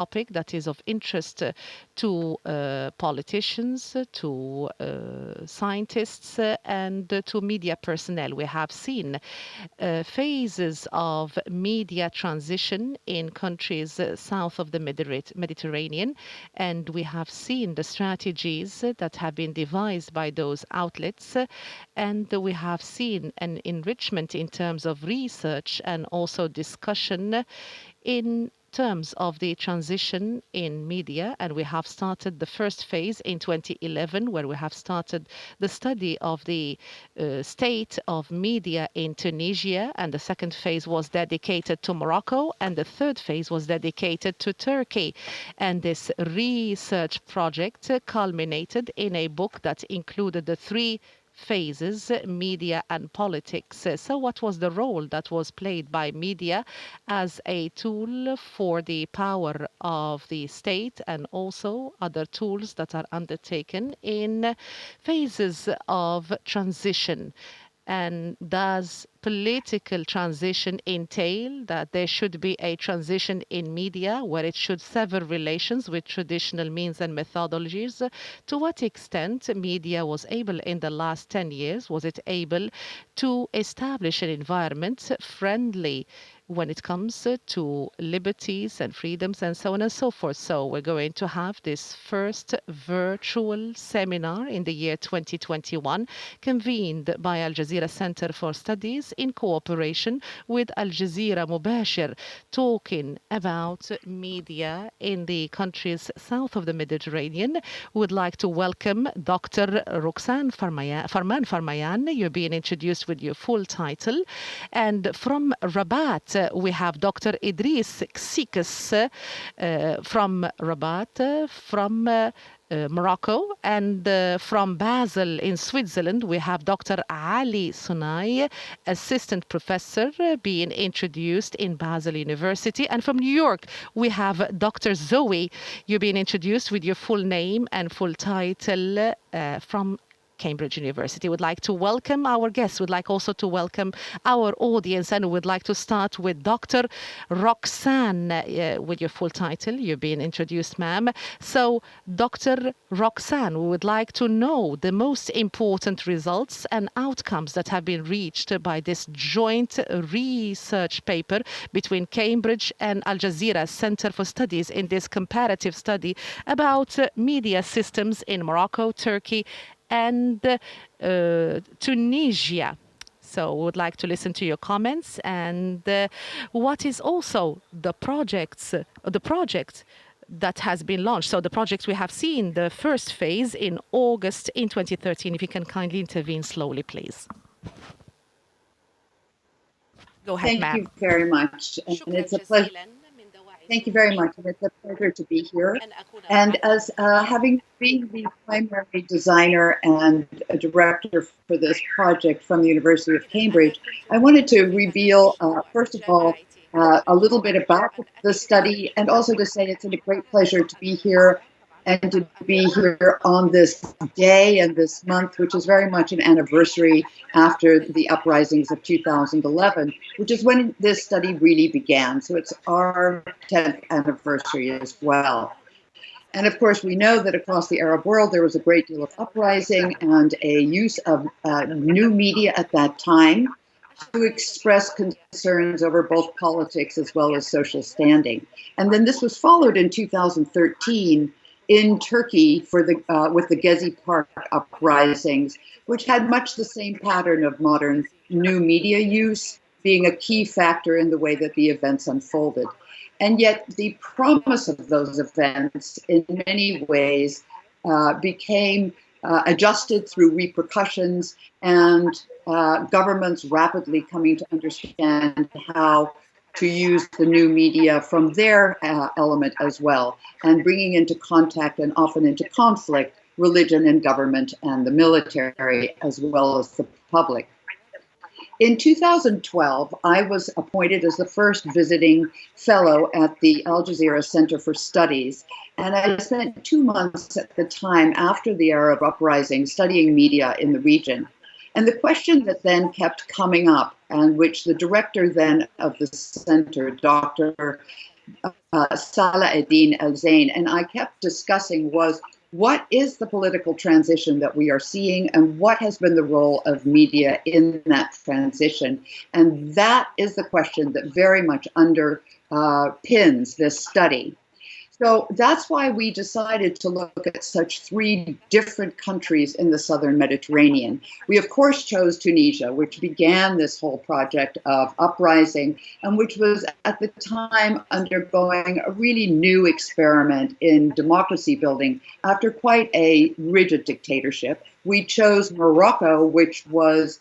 topic that is of interest to politicians, to scientists, and to media personnel. We have seen phases of media transition in countries south of the Mediterranean, and we have seen the strategies that have been devised by those outlets, and we have seen an enrichment in terms of research and also discussion in terms of the transition in media. And we have started the first phase in 2011, where we have started the study of the state of media in Tunisia, and the second phase was dedicated to Morocco, and the third phase was dedicated to Turkey. And this research project culminated in a book that included the three phases, media and politics. So what was the role that was played by media as a tool for the power of the state, and also other tools that are undertaken in phases of transition? And does political transition entail that there should be a transition in media where it should sever relations with traditional means and methodologies? To what extent media was able in the last 10 years, was it able to establish an environment friendly when it comes to liberties and freedoms and so on and so forth? So we're going to have this first virtual seminar in the year 2021, convened by Al Jazeera Center for Studies in cooperation with Al Jazeera Mubashir, talking about media in the countries south of the Mediterranean. We would like to welcome Dr. Roxanne Farman Farmayan. You're being introduced with your full title. And from Rabat, we have Dr. Idris Xikas from Rabat, from Morocco, and from Basel in Switzerland, we have Dr. Ali Sunai, assistant professor, being introduced in Basel University. And from New York, we have Dr. Zoe. You're being introduced with your full name and full title from Cambridge University. Would like to welcome our guests, would like also to welcome our audience, and would like to start with Dr. Roxanne, with your full title. You're being introduced, ma'am. So, Dr. Roxanne, we would like to know the most important results and outcomes that have been reached by this joint research paper between Cambridge and Al Jazeera Center for Studies in this comparative study about media systems in Morocco, Turkey, and Tunisia. So we would like to listen to your comments, and what is also the project that has been launched. So the project we have seen, the first phase in August in 2013. If you can kindly intervene slowly, please. Go ahead, ma'am. Thank you very much. And it's a pleasure. Thank you very much. And it's a pleasure to be here. And as having been the primary designer and a director for this project from the University of Cambridge, I wanted to reveal, first of all, a little bit about the study, and also to say it's a great pleasure to be here and to be here on this day and this month, which is very much an anniversary after the uprisings of 2011, which is when this study really began. So it's our 10th anniversary as well. And of course, we know that across the Arab world, there was a great deal of uprising and a use of new media at that time to express concerns over both politics as well as social standing. And then this was followed in 2013 in Turkey for the with the Gezi Park uprisings, which had much the same pattern of modern new media use being a key factor in the way that the events unfolded. And yet the promise of those events in many ways became adjusted through repercussions and governments rapidly coming to understand how to use the new media from their element as well, and bringing into contact and often into conflict religion and government and the military as well as the public. In 2012, I was appointed as the first visiting fellow at the Al Jazeera Center for Studies, and I spent 2 months at the time after the Arab uprising studying media in the region. And the question that then kept coming up, and which the director then of the center, Dr. Salah ad-Din al-Zain, and I kept discussing was what is the political transition that we are seeing and what has been the role of media in that transition? And that is the question that very much underpins this study. So that's why we decided to look at such three different countries in the southern Mediterranean. We, of course, chose Tunisia, which began this whole project of uprising and which was at the time undergoing a really new experiment in democracy building after quite a rigid dictatorship. We chose Morocco, which was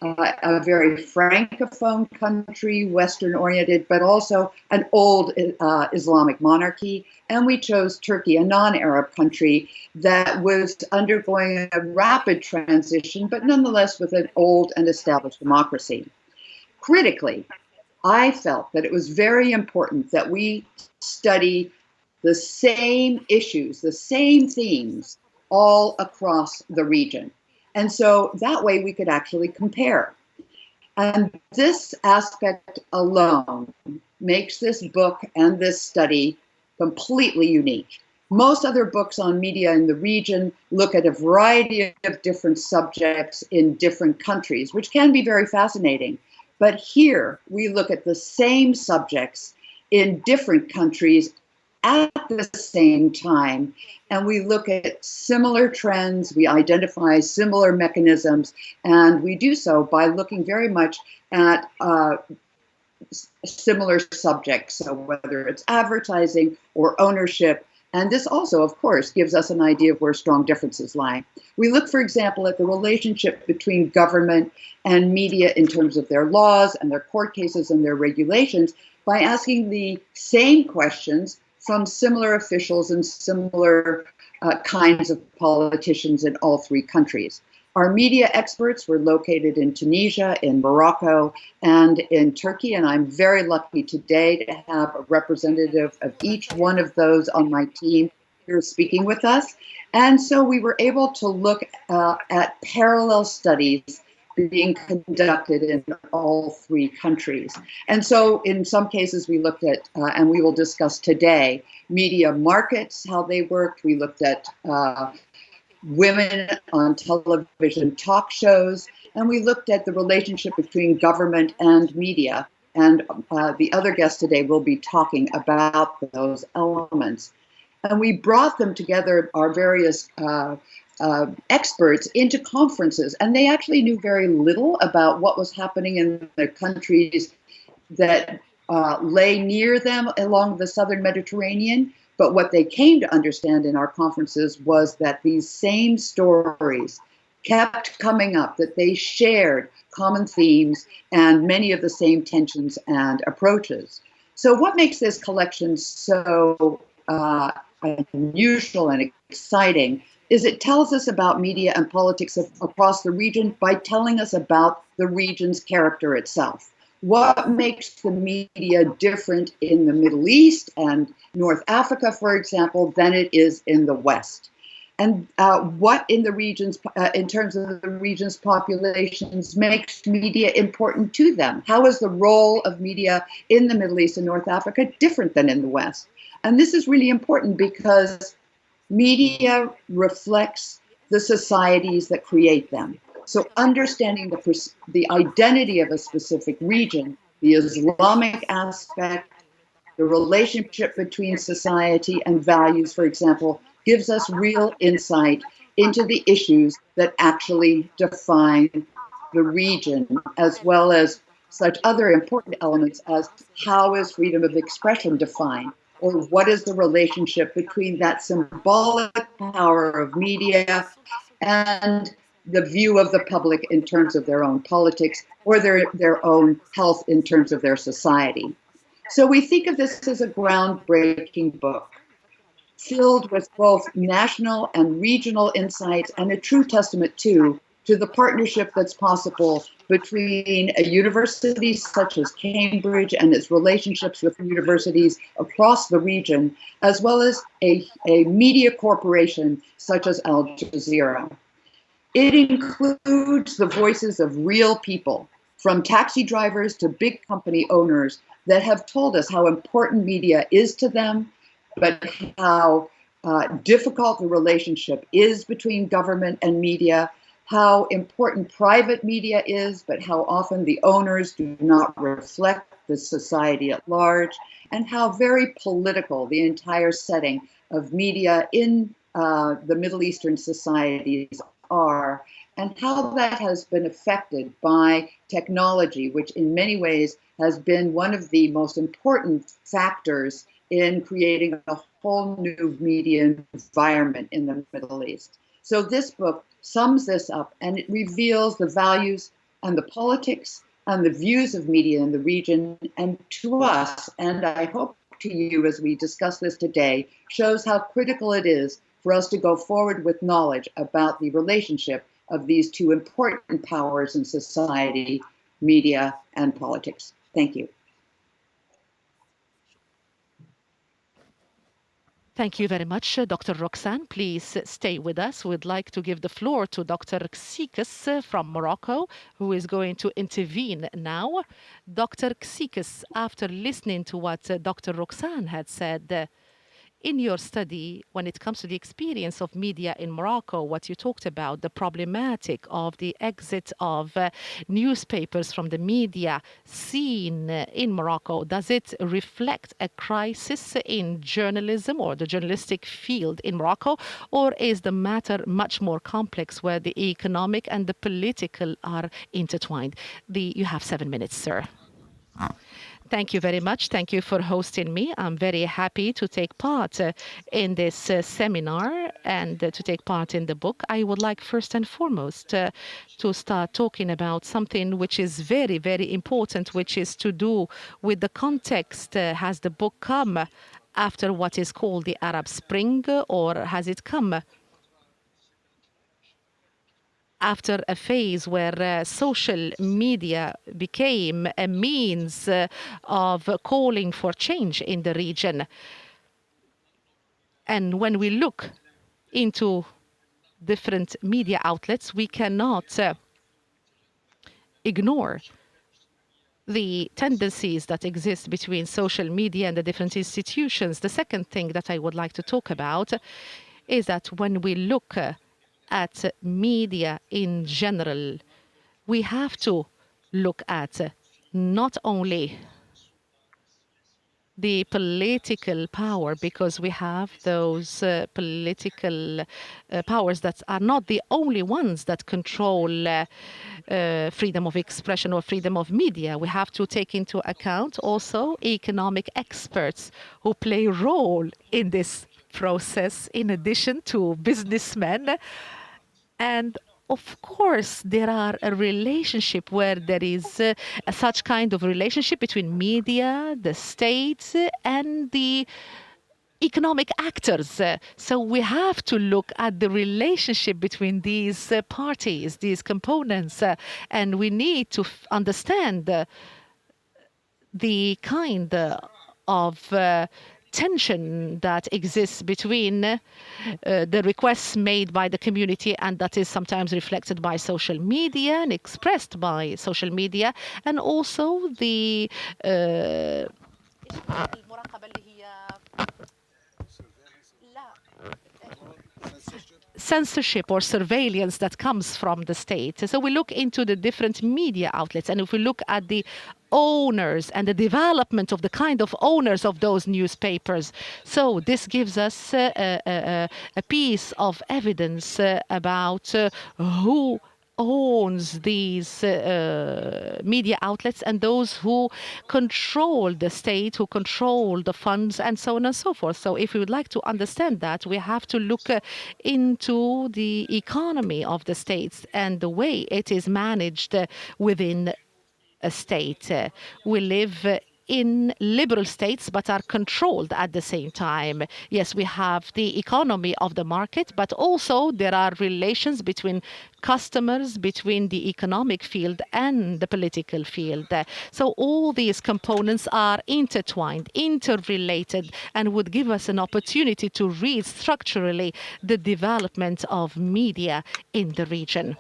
a very francophone country, Western oriented, but also an old Islamic monarchy. And we chose Turkey, a non-Arab country that was undergoing a rapid transition, but nonetheless with an old and established democracy. Critically, I felt that it was very important that we study the same issues, the same themes all across the region. And so that way we could actually compare. And this aspect alone makes this book and this study completely unique. Most other books on media in the region look at a variety of different subjects in different countries, which can be very fascinating. But here we look at the same subjects in different countries at the same time, and we look at similar trends, we identify similar mechanisms, and we do so by looking very much at similar subjects, so whether it's advertising or ownership. And this also, of course, gives us an idea of where strong differences lie. We look, for example, at the relationship between government and media in terms of their laws and their court cases and their regulations by asking the same questions from similar officials and similar kinds of politicians in all three countries. Our media experts were located in Tunisia, in Morocco, and in Turkey, and I'm very lucky today to have a representative of each one of those on my team here speaking with us. And so we were able to look at parallel studies being conducted in all three countries. And so in some cases we looked at, and we will discuss today, media markets, how they worked. We looked at women on television talk shows, and we looked at the relationship between government and media. And the other guest today will be talking about those elements. And we brought them together, our various experts, into conferences, and they actually knew very little about what was happening in the countries that lay near them along the southern Mediterranean. But what they came to understand in our conferences was that these same stories kept coming up, that they shared common themes and many of the same tensions and approaches. So what makes this collection so unusual and exciting is it tells us about media and politics across the region by telling us about the region's character itself. What makes the media different in the Middle East and North Africa, for example, than it is in the West? And what in the regions, in terms of the region's populations, makes media important to them? How is the role of media in the Middle East and North Africa different than in the West? And this is really important because media reflects the societies that create them. So understanding the identity of a specific region, the Islamic aspect, the relationship between society and values, for example, gives us real insight into the issues that actually define the region, as well as such other important elements as how is freedom of expression defined, or what is the relationship between that symbolic power of media and the view of the public in terms of their own politics or their own health in terms of their society. So we think of this as a groundbreaking book, filled with both national and regional insights and a true testament to the partnership that's possible between a university such as Cambridge and its relationships with universities across the region, as well as a media corporation such as Al Jazeera. It includes the voices of real people, from taxi drivers to big company owners, that have told us how important media is to them, but how difficult the relationship is between government and media, how important private media is, but how often the owners do not reflect the society at large, and how very political the entire setting of media in the Middle Eastern societies are, and how that has been affected by technology, which in many ways has been one of the most important factors in creating a whole new media environment in the Middle East. So this book sums this up, and it reveals the values and the politics and the views of media in the region, and to us, and I hope to you as we discuss this today, shows how critical it is for us to go forward with knowledge about the relationship of these two important powers in society, media and politics. Thank you. Thank you very much, Dr. Roxanne. Please stay with us. We'd like to give the floor to Dr. Xikas from Morocco, who is going to intervene now. Dr. Xikas, after listening to what Dr. Roxanne had said, in your study, when it comes to the experience of media in Morocco, what you talked about, the problematic of the exit of newspapers from the media scene in Morocco, does it reflect a crisis in journalism or the journalistic field in Morocco, or is the matter much more complex where the economic and the political are intertwined? You have 7 minutes, sir. Thank you very much. Thank you for hosting me. I'm very happy to take part in this seminar and to take part in the book. I would like first and foremost to start talking about something which is very, very important, which is to do with the context. Has the book come after what is called the Arab Spring, or has it come after a phase where social media became a means of calling for change in the region? And when we look into different media outlets, we cannot ignore the tendencies that exist between social media and the different institutions. The second thing that I would like to talk about is that when we look at media in general, we have to look at not only the political power, because we have those political powers that are not the only ones that control freedom of expression or freedom of media. We have to take into account also economic experts who play a role in this process, in addition to businessmen. And of course, there are a relationship where there is such kind of relationship between media, the state, and the economic actors. So we have to look at the relationship between these parties, these components, and we need to understand the kind of tension that exists between the requests made by the community, and that is sometimes reflected by social media and expressed by social media, and also the censorship or surveillance that comes from the state. So we look into the different media outlets, and if we look at the owners and the development of the kind of owners of those newspapers, so this gives us a piece of evidence about who owns these media outlets and those who control the state, who control the funds, and so on and so forth. So if we would like to understand that, we have to look into the economy of the states and the way it is managed within a state. We live in liberal states, but are controlled at the same time. Yes, we have the economy of the market, but also there are relations between customers, between the economic field and the political field. So all these components are intertwined, interrelated, and would give us an opportunity to read structurally the development of media in the region.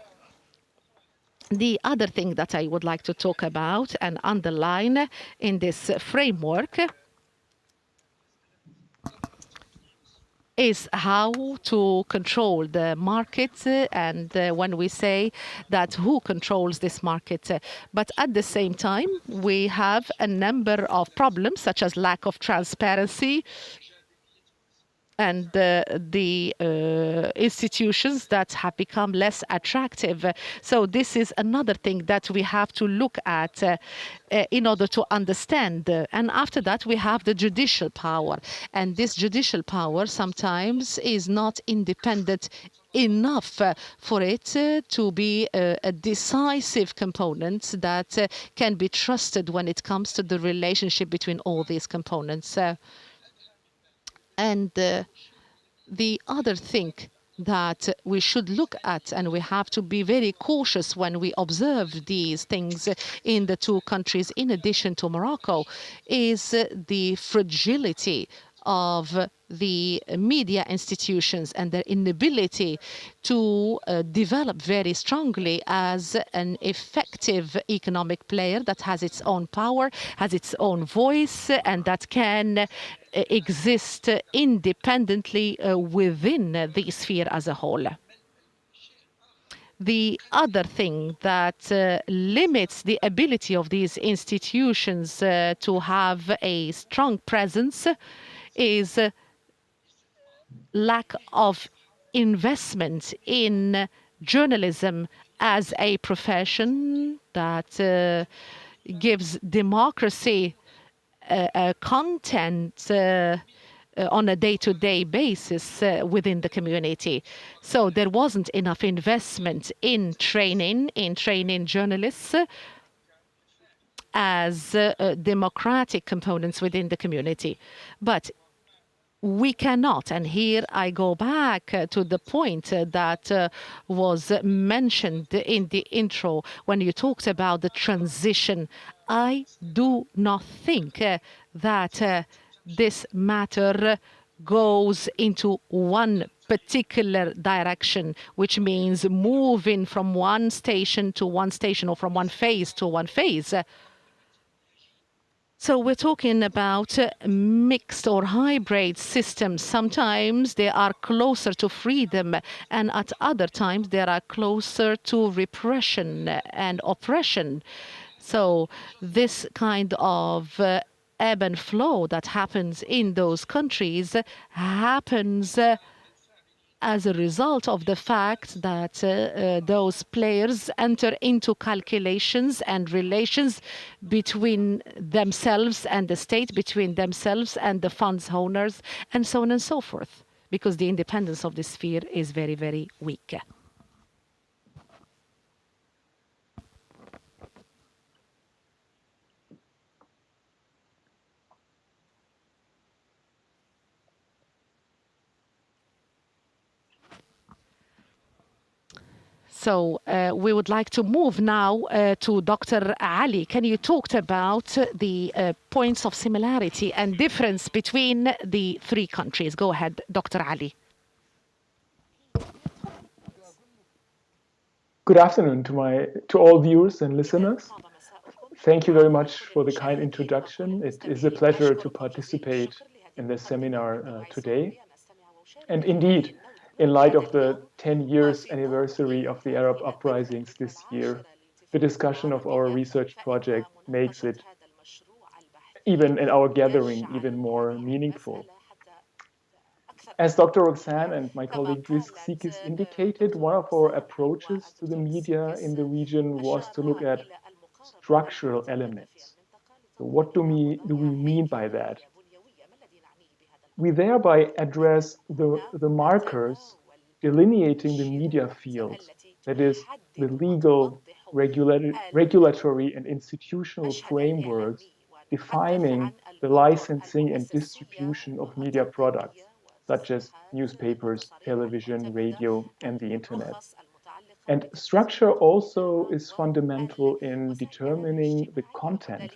The other thing that I would like to talk about and underline in this framework is how to control the market, and when we say that who controls this market. But at the same time, we have a number of problems such as lack of transparency, and the institutions that have become less attractive. So this is another thing that we have to look at in order to understand. And after that, we have the judicial power. And this judicial power sometimes is not independent enough for it to be a decisive component that can be trusted when it comes to the relationship between all these components. And the other thing that we should look at, and we have to be very cautious when we observe these things in the two countries, in addition to Morocco, is the fragility of the media institutions and their inability to develop very strongly as an effective economic player that has its own power, has its own voice, and that can exist independently within the sphere as a whole. The other thing that limits the ability of these institutions to have a strong presence is lack of investment in journalism as a profession that gives democracy content on a day-to-day basis within the community. So there wasn't enough investment in training journalists as democratic components within the community. But we cannot, and here I go back to the point that was mentioned in the intro when you talked about the transition. I do not think that this matter goes into one particular direction, which means moving from one station to one station or from one phase to one phase. So we're talking about mixed or hybrid systems. Sometimes they are closer to freedom, and at other times they are closer to repression and oppression. So this kind of ebb and flow that happens in those countries happens as a result of the fact that those players enter into calculations and relations between themselves and the state, between themselves and the funds owners, and so on and so forth, because the independence of the sphere is very, very weak. So we would like to move now to Dr. Ali. Can you talk about the points of similarity and difference between the three countries? Go ahead, Dr. Ali. Good afternoon to all viewers and listeners. Thank you very much for the kind introduction. It is a pleasure to participate in this seminar today. And indeed, in light of the 10 years anniversary of the Arab uprisings this year, the discussion of our research project makes it, even in our gathering, even more meaningful. As Dr. Roxanne and my colleague Sikis indicated, one of our approaches to the media in the region was to look at structural elements. So what do we mean by that? We thereby address the markers delineating the media field, that is, the legal, regulatory, and institutional frameworks defining the licensing and distribution of media products, such as newspapers, television, radio, and the internet. And structure also is fundamental in determining the content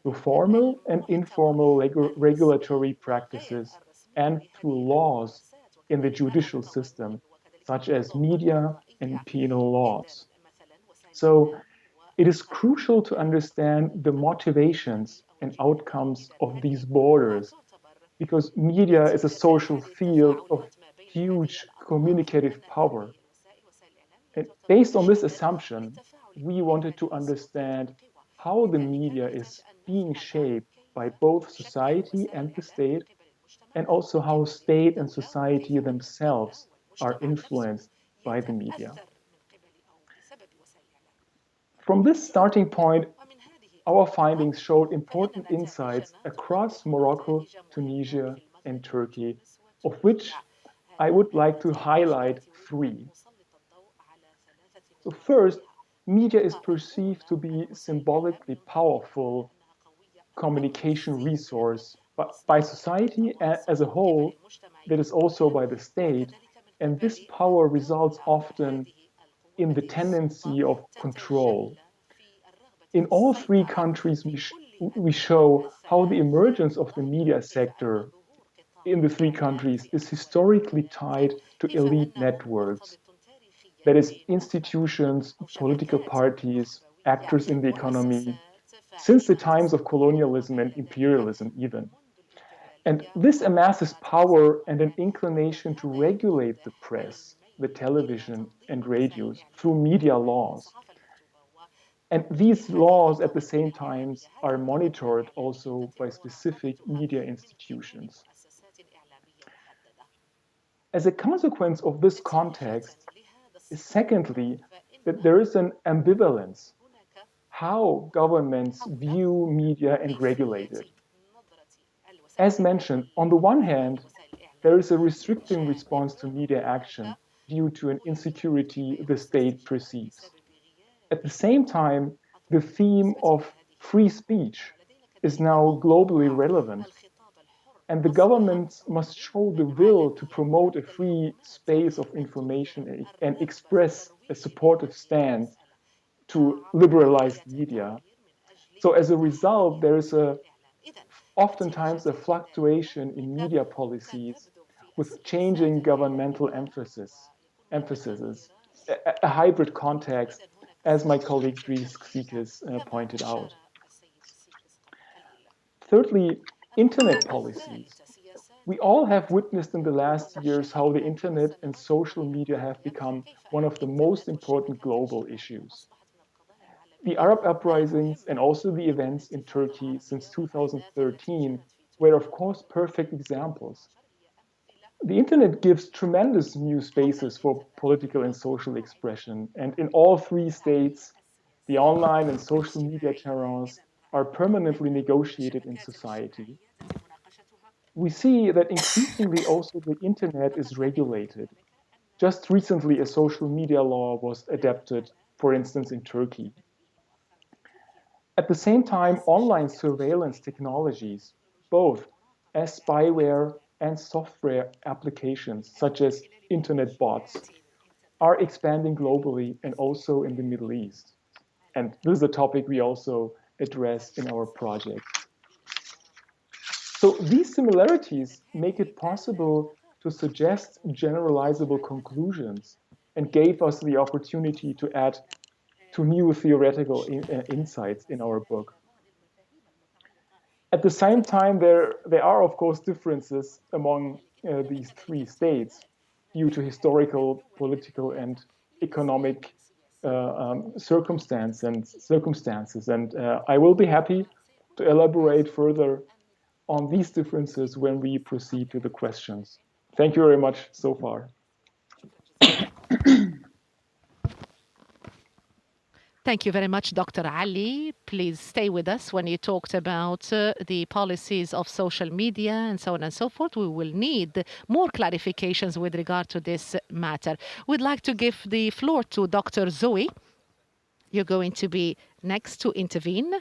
through formal and informal regulatory practices and through laws in the judicial system, such as media and penal laws. So it is crucial to understand the motivations and outcomes of these borders because media is a social field of huge communicative power. And based on this assumption, we wanted to understand how the media is being shaped by both society and the state, and also how state and society themselves are influenced by the media. From this starting point, our findings showed important insights across Morocco, Tunisia, and Turkey, of which I would like to highlight three. So first, media is perceived to be symbolically powerful communication resource by society as a whole, that is also by the state. And this power results often in the tendency of control. In all three countries, we show how the emergence of the media sector in the three countries is historically tied to elite networks. That is, institutions, political parties, actors in the economy, since the times of colonialism and imperialism, even. And this amasses power and an inclination to regulate the press, the television, and radios through media laws. And these laws at the same time are monitored also by specific media institutions. As a consequence of this context, is secondly, that there is an ambivalence how governments view media and regulate it. As mentioned, on the one hand, there is a restricting response to media action due to an insecurity the state perceives. At the same time, the theme of free speech is now globally relevant, and the governments must show the will to promote a free space of information and express a supportive stance to liberalized media. So as a result, there is oftentimes a fluctuation in media policies with changing governmental emphases, a hybrid context, as my colleague Dries Xiekes pointed out. Thirdly, internet policies. We all have witnessed in the last years how the internet and social media have become one of the most important global issues. The Arab uprisings and also the events in Turkey since 2013 were, of course, perfect examples. The internet gives tremendous new spaces for political and social expression, and in all three states, the online and social media terrains are permanently negotiated in society. We see that increasingly also the internet is regulated. Just recently, a social media law was adopted, for instance, in Turkey. At the same time, online surveillance technologies, both as spyware and software applications, such as internet bots, are expanding globally and also in the Middle East. And this is a topic we also address in our project. So these similarities make it possible to suggest generalizable conclusions and gave us the opportunity to add to new theoretical insights in our book. At the same time, there are, of course, differences among these three states due to historical, political, and economic circumstances. And I will be happy to elaborate further on these differences when we proceed to the questions. Thank you very much so far. Thank you very much, Dr. Ali. Please stay with us when you talked about the policies of social media and so on and so forth. We will need more clarifications with regard to this matter. We'd like to give the floor to Dr. Zoe. You're going to be next to intervene.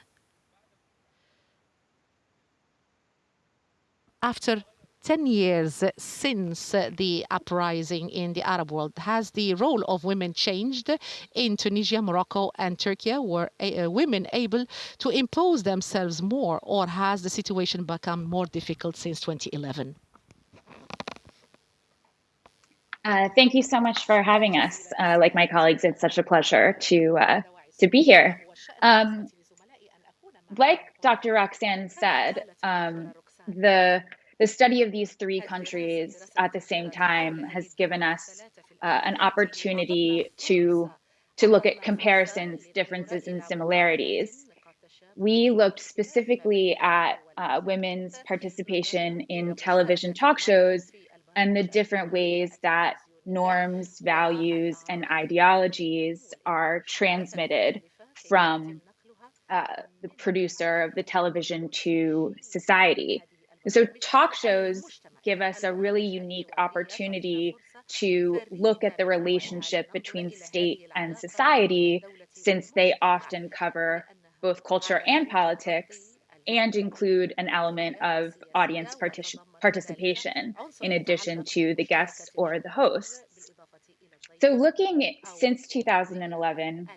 After 10 years since the uprising in the Arab world, has the role of women changed in Tunisia, Morocco, and Turkey? Were women able to impose themselves more, or has the situation become more difficult since 2011? Thank you so much for having us. Like my colleagues, it's such a pleasure to to be here. Like Dr. Roxanne said, the study of these three countries at the same time has given us an opportunity to look at comparisons, differences, and similarities. We looked specifically at women's participation in television talk shows and the different ways that norms, values, and ideologies are transmitted from the producer of the television to society. And so talk shows give us a really unique opportunity to look at the relationship between state and society, since they often cover both culture and politics and include an element of audience participation in addition to the guests or the hosts. So looking since 2011,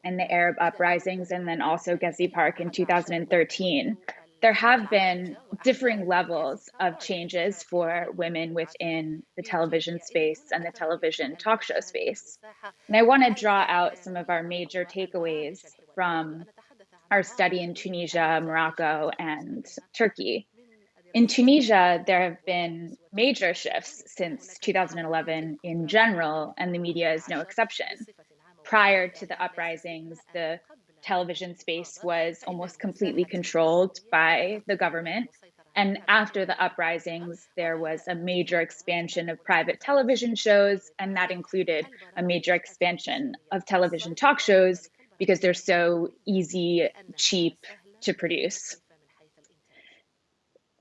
and the Arab uprisings, and then also Gezi Park in 2013, there have been differing levels of changes for women within the television space and the television talk show space. And I want to draw out some of our major takeaways from our study in Tunisia, Morocco, and Turkey. In Tunisia, there have been major shifts since 2011 in general, and the media is no exception. Prior to the uprisings, the television space was almost completely controlled by the government. And after the uprisings, there was a major expansion of private television shows, and that included a major expansion of television talk shows because they're so easy, cheap to produce.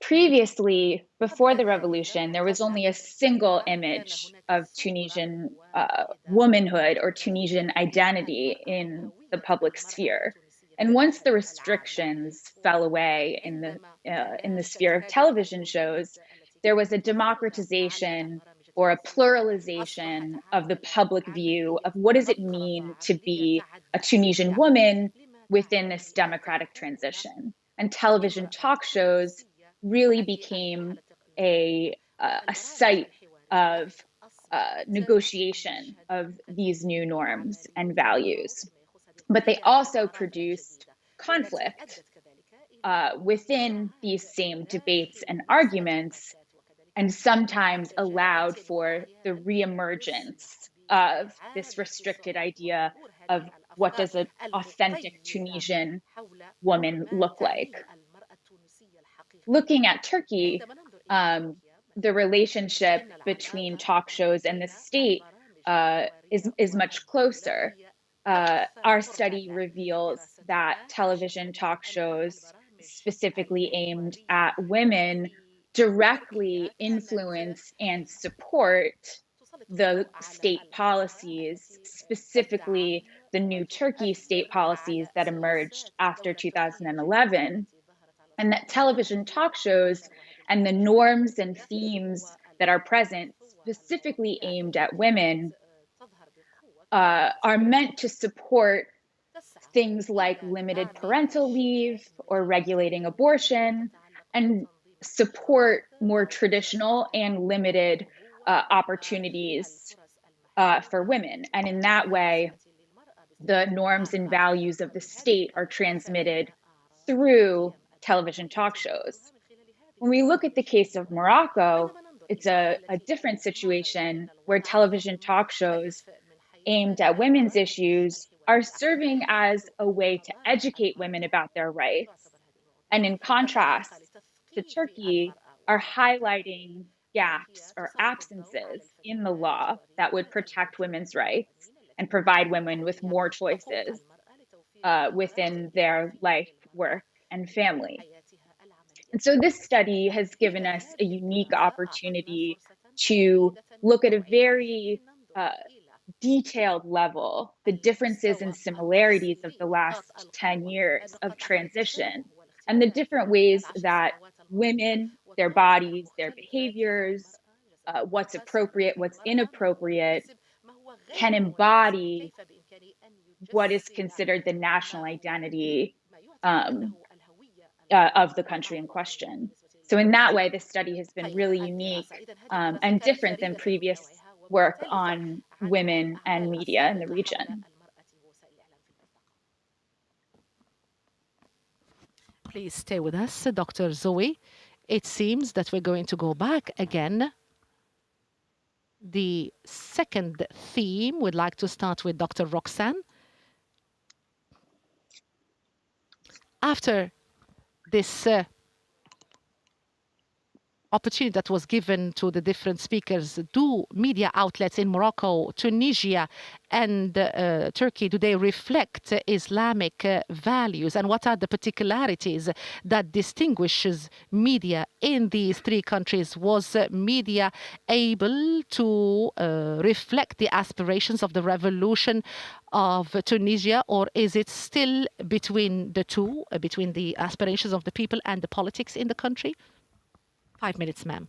Previously, before the revolution, there was only a single image of Tunisian womanhood or Tunisian identity in the public sphere. And once the restrictions fell away in the sphere of television shows, there was a democratization or a pluralization of the public view of what does it mean to be a Tunisian woman within this democratic transition. And television talk shows really became a site of negotiation of these new norms and values. But they also produced conflict within these same debates and arguments, and sometimes allowed for the reemergence of this restricted idea of what does an authentic Tunisian woman look like. Looking at Turkey, the relationship between talk shows and the state is much closer. Our study reveals that television talk shows specifically aimed at women directly influence and support the state policies, specifically the new Turkey state policies that emerged after 2011. And that television talk shows and the norms and themes that are present, specifically aimed at women, are meant to support things like limited parental leave or regulating abortion, and support more traditional and limited opportunities for women. And in that way, the norms and values of the state are transmitted through television talk shows. When we look at the case of Morocco, it's a different situation where television talk shows aimed at women's issues are serving as a way to educate women about their rights. And in contrast to Turkey, are highlighting gaps or absences in the law that would protect women's rights and provide women with more choices within their life, work, and family. And so this study has given us a unique opportunity to look at a very detailed level, the differences and similarities of the last 10 years of transition, and the different ways that women, their bodies, their behaviors, what's appropriate, what's inappropriate, can embody what is considered the national identity of the country in question. So in that way, this study has been really unique and different than previous work on women and media in the region. Please stay with us, Dr. Zoe. It seems that we're going to go back again. The second theme, we'd like to start with Dr. Roxanne. After this opportunity that was given to the different speakers, do media outlets in Morocco, Tunisia, and Turkey, do they reflect Islamic values? And what are the particularities that distinguishes media in these three countries? Was media able to reflect the aspirations of the revolution of Tunisia, or is it still between the two, between the aspirations of the people and the politics in the country? 5 minutes, ma'am.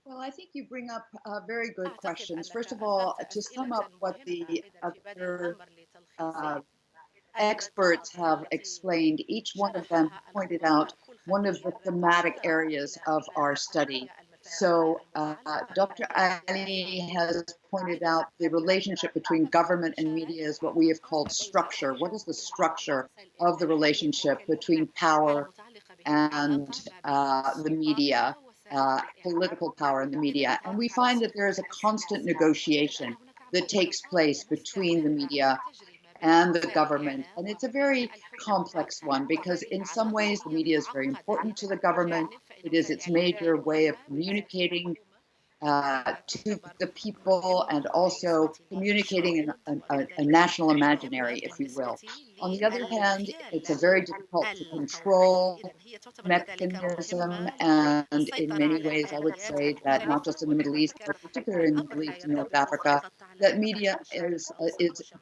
Well, I think you bring up very good questions. First of all, to sum up what the other experts have explained, each one of them pointed out one of the thematic areas of our study. So Dr. Ali has pointed out the relationship between government and media is what we have called structure. What is the structure of the relationship between power and the media, political power and the media? And we find that there is a constant negotiation that takes place between the media and the government. And it's a very complex one because in some ways the media is very important to the government. It is its major way of communicating to the people and also communicating a national imaginary, if you will. On the other hand, it's a very difficult to control mechanism, and in many ways I would say that not just in the Middle East, but particularly in the Middle East and North Africa, that media is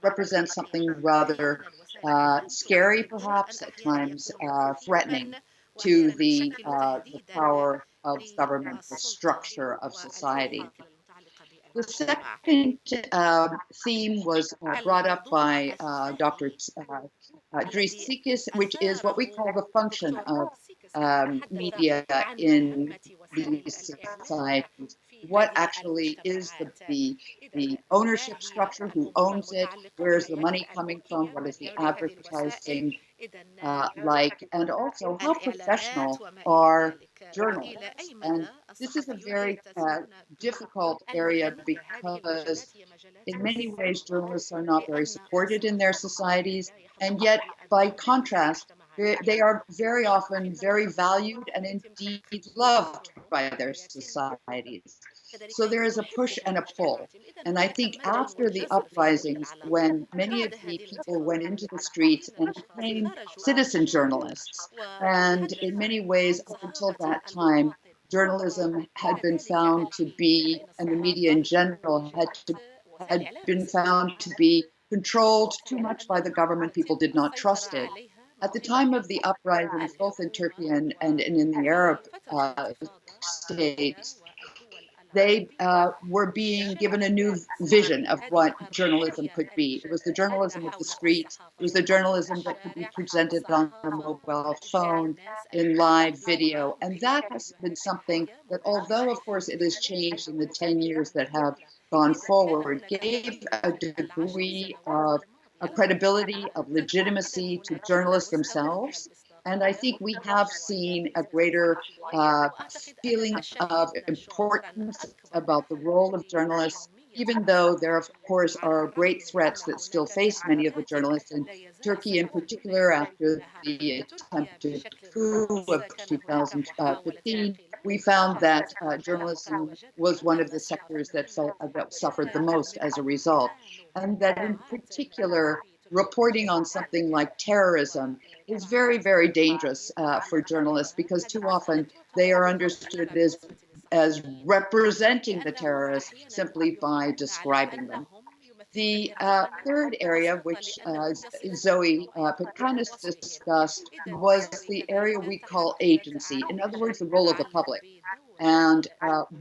represents something rather scary, perhaps at times threatening to the power of government, the structure of society. The second theme was brought up by Dr. Dries Sikis, which is what we call the function of media in these societies. What actually is the ownership structure? Who owns it? Where is the money coming from? What is the advertising like? And also, how professional are journalists? And this is a very difficult area because in many ways journalists are not very supported in their societies, and yet by contrast they are very often very valued and indeed loved by their societies. So there is a push and a pull. And I think after the uprisings, when many of the people went into the streets and became citizen journalists, and in many ways up until that time journalism had been found to be, and the media in general had been found to be controlled too much by the government. People did not trust it. At the time of the uprisings, both in Turkey and in the Arab states, they were being given a new vision of what journalism could be. It was the journalism of the streets. It was the journalism that could be presented on a mobile phone, in live video. And that has been something that, although of course it has changed in the 10 years that have gone forward, gave a degree of a credibility, of legitimacy to journalists themselves. And I think we have seen a greater feeling of importance about the role of journalists, even though there, of course, are great threats that still face many of the journalists. In Turkey, in particular, after the attempted coup of 2015, we found that journalism was one of the sectors that suffered the most as a result. And that in particular, reporting on something like terrorism is very, very dangerous for journalists because too often they are understood as representing the terrorists simply by describing them. The third area, which Zoe Pitkanis discussed, was the area we call agency. In other words, the role of the public. And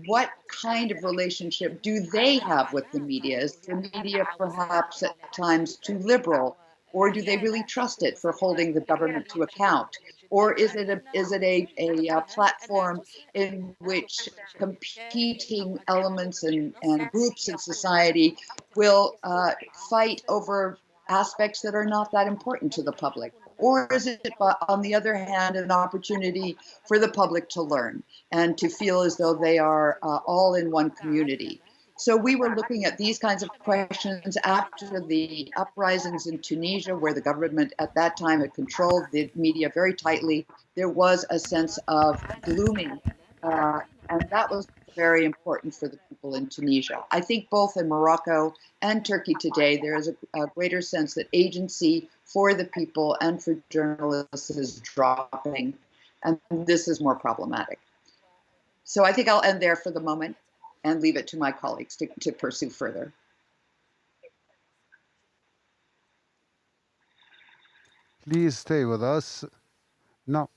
what kind of relationship do they have with the media? Is the media perhaps at times too liberal? Or do they really trust it for holding the government to account? Or is it a platform in which competing elements and groups in society will fight over aspects that are not that important to the public? Or is it, on the other hand, an opportunity for the public to learn and to feel as though they are all in one community? So we were looking at these kinds of questions after the uprisings in Tunisia, where the government at that time had controlled the media very tightly. There was a sense of glooming, and that was very important for the people in Tunisia. I think both in Morocco and Turkey today, there is a greater sense that agency for the people and for journalists is dropping, and this is more problematic. So I think I'll end there for the moment and leave it to my colleagues to pursue further. Please stay with us. Now,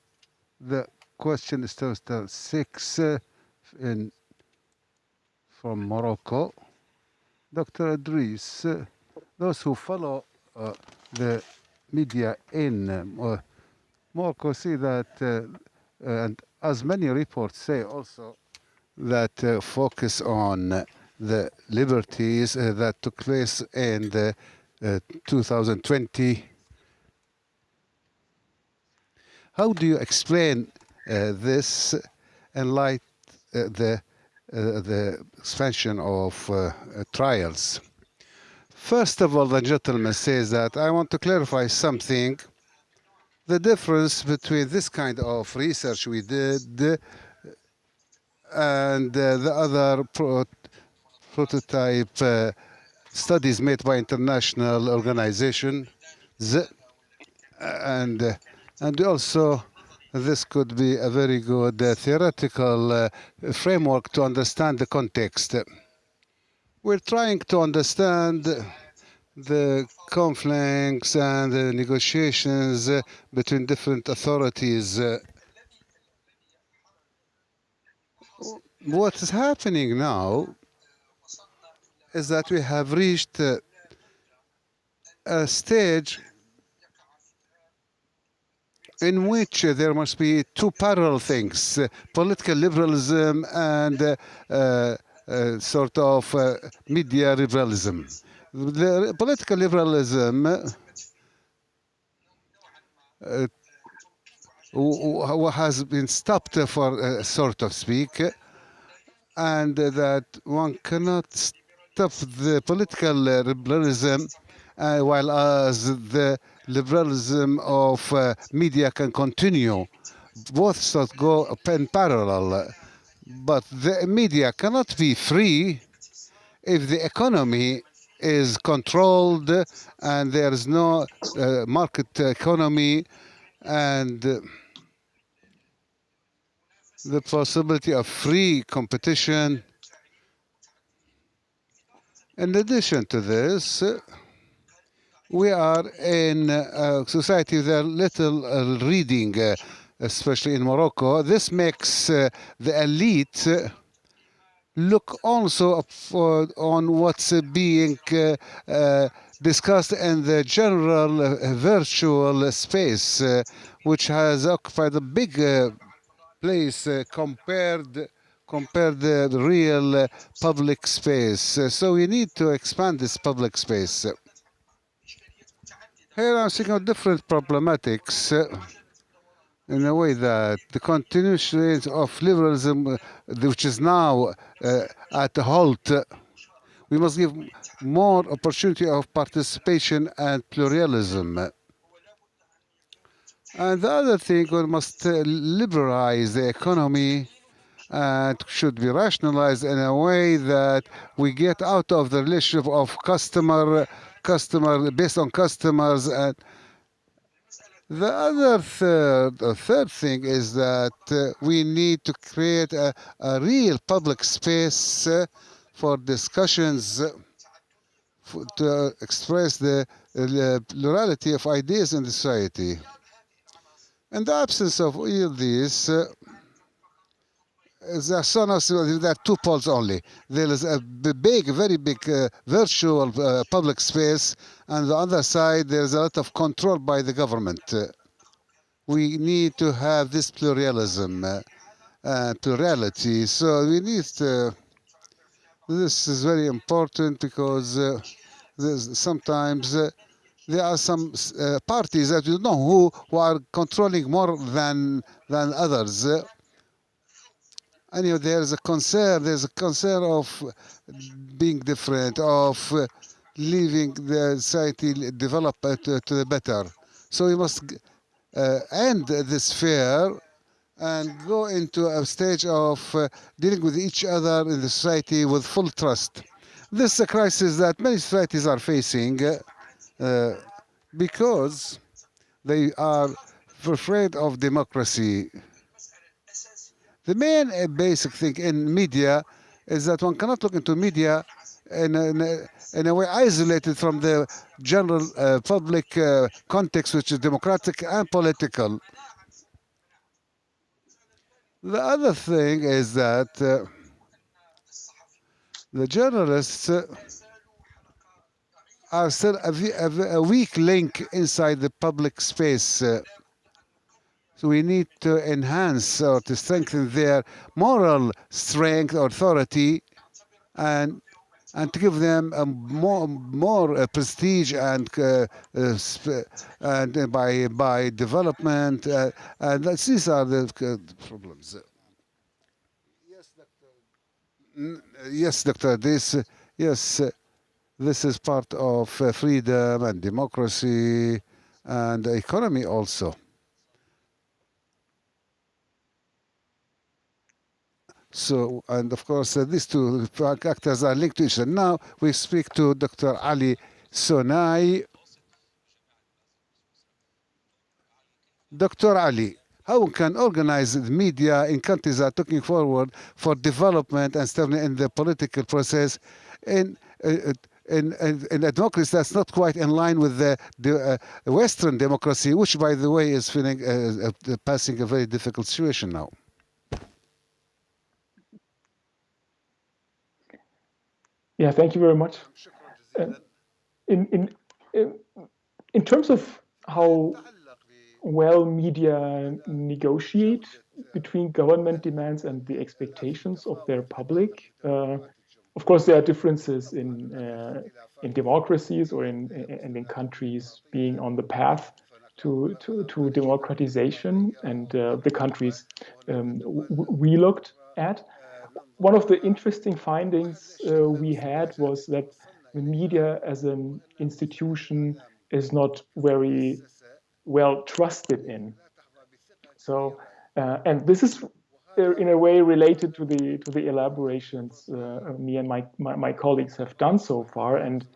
the question is total 6 from Morocco. Dr. Idris, those who follow the media in Morocco see that, and as many reports say also, that focus on the liberties that took place in the 2020. How do you explain this in light the expansion of trials? First of all, the gentleman says that I want to clarify something. The difference between this kind of research we did and the other prototype studies made by international organizations, and also this could be a very good theoretical framework to understand the context. We're trying to understand the conflicts and the negotiations between different authorities. What is happening now is that we have reached a stage in which there must be two parallel things, political liberalism and sort of media liberalism. The political liberalism has been stopped for sort of speak, and that one cannot stop the political liberalism while as the liberalism of media can continue. Both should go in parallel. But the media cannot be free if the economy is controlled and there is no market economy and the possibility of free competition. In addition to this, we are in a society with little reading, especially in Morocco. This makes the elite look also on what's being discussed in the general virtual space, which has occupied a big place compared the real public space. So we need to expand this public space. Here I'm seeing of different problematics in a way that the continuation of liberalism, which is now at a halt, we must give more opportunity of participation and pluralism. And the other thing, we must liberalize the economy and should be rationalized in a way that we get out of the relationship of customer based on customers. And the third thing is that we need to create a real public space for discussions to express the plurality of ideas in the society. In the absence of all these, there are two poles only. There is a very big virtual public space, and on the other side there is a lot of control by the government. We need to have this pluralism, plurality. So we need to. This is very important because sometimes there are some parties that you know who are controlling more than others. Anyway, there's a concern. There's a concern of being different, of leaving the society develop to the better. So we must end this fear and go into a stage of dealing with each other in the society with full trust. This is a crisis that many societies are facing because they are afraid of democracy. The main basic thing in media is that one cannot look into media in a way isolated from the general public context, which is democratic and political. The other thing is that the journalists are still a weak link inside the public space. So we need to enhance or to strengthen their moral strength, authority, and to give them a more prestige and by development. And these are the problems. Yes, doctor. This is part of freedom and democracy and economy also. So, and of course, these two factors are linked to each other. Now we speak to Dr. Ali Sonai. Dr. Ali, how can organize the media in countries that are looking forward for development and stability in the political process in in a democracy that's not quite in line with the Western democracy, which, by the way, is feeling passing a very difficult situation now? Yeah, thank you very much. In in terms of how well media negotiate between government demands and the expectations of their public, of course, there are differences in democracies or in countries being on the path to democratization and the countries we looked at. One of the interesting findings we had was that the media as an institution is not very well trusted in. So, and this is in a way related to the elaborations me and my colleagues have done so far, and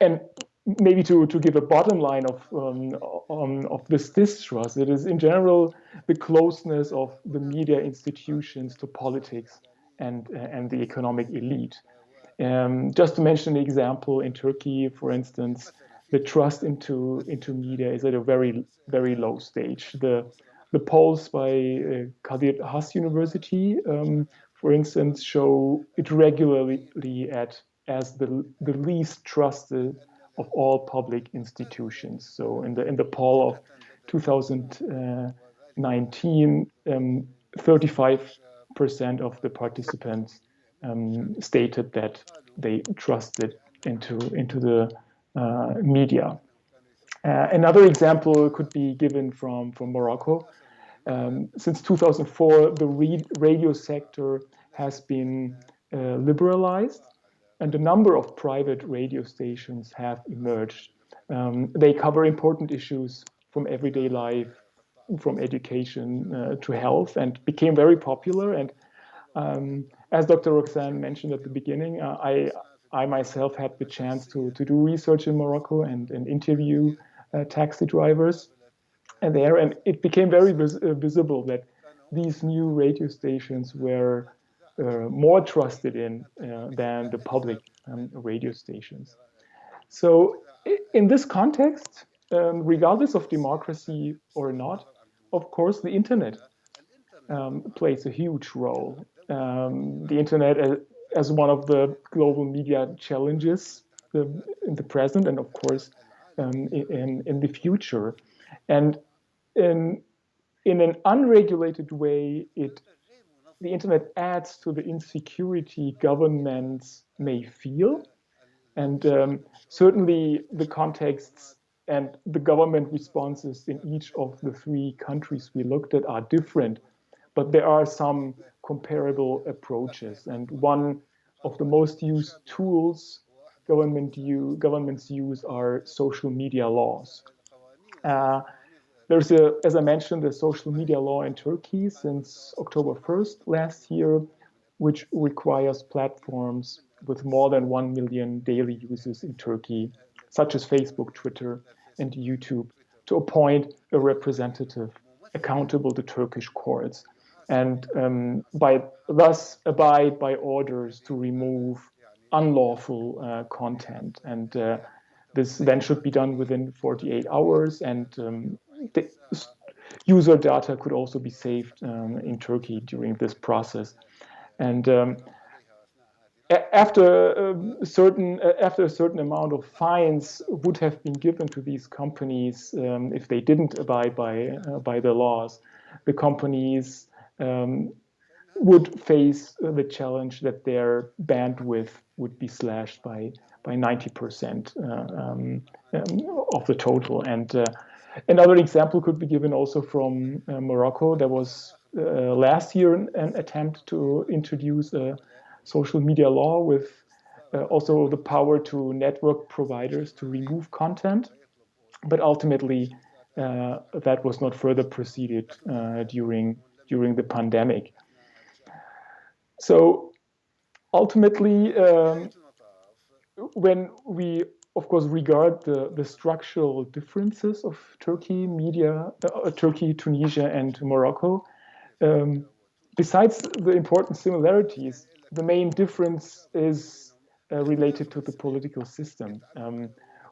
and maybe to give a bottom line of this distrust, it is in general the closeness of the media institutions to politics and the economic elite. Just to mention an example, in Turkey, for instance, the trust into media is at a very low stage. The polls by Kadir Has University, for instance, show it regularly as the least trusted of all public institutions. So in the poll of 2019, 35% of the participants stated that they trusted into the media. Another example could be given from Morocco. Since 2004, the radio sector has been liberalized, and a number of private radio stations have emerged. They cover important issues from everyday life, from education to health, and became very popular. And as Dr. Roxanne mentioned at the beginning, I myself had the chance to do research in Morocco and interview taxi drivers there, and it became very visible that these new radio stations were more trusted in than the public radio stations. So in this context, regardless of democracy or not, of course, the internet plays a huge role. The internet as one of the global media challenges in the present and, of course, in the future. And in an unregulated way, the internet adds to the insecurity governments may feel And certainly the contexts and the government responses in each of the three countries we looked at are different, but there are some comparable approaches. And one of the most used tools governments use are social media laws. There's as I mentioned, a social media law in Turkey since October 1st last year, which requires platforms with more than 1 million daily users in Turkey, such as Facebook, Twitter, and YouTube, to appoint a representative accountable to Turkish courts, and thus abide by orders to remove unlawful content. And this then should be done within 48 hours, and the user data could also be saved in Turkey during this process. And after a certain amount of fines would have been given to these companies if they didn't abide by the laws, the companies would face the challenge that their bandwidth would be slashed by 90% of the total. And another example could be given also from Morocco. There was last year an attempt to introduce a social media law with also the power to network providers to remove content, but ultimately that was not further proceeded during the pandemic. So ultimately, when we, of course, regard the structural differences of Turkey, Tunisia, and Morocco, besides the important similarities, the main difference is related to the political system.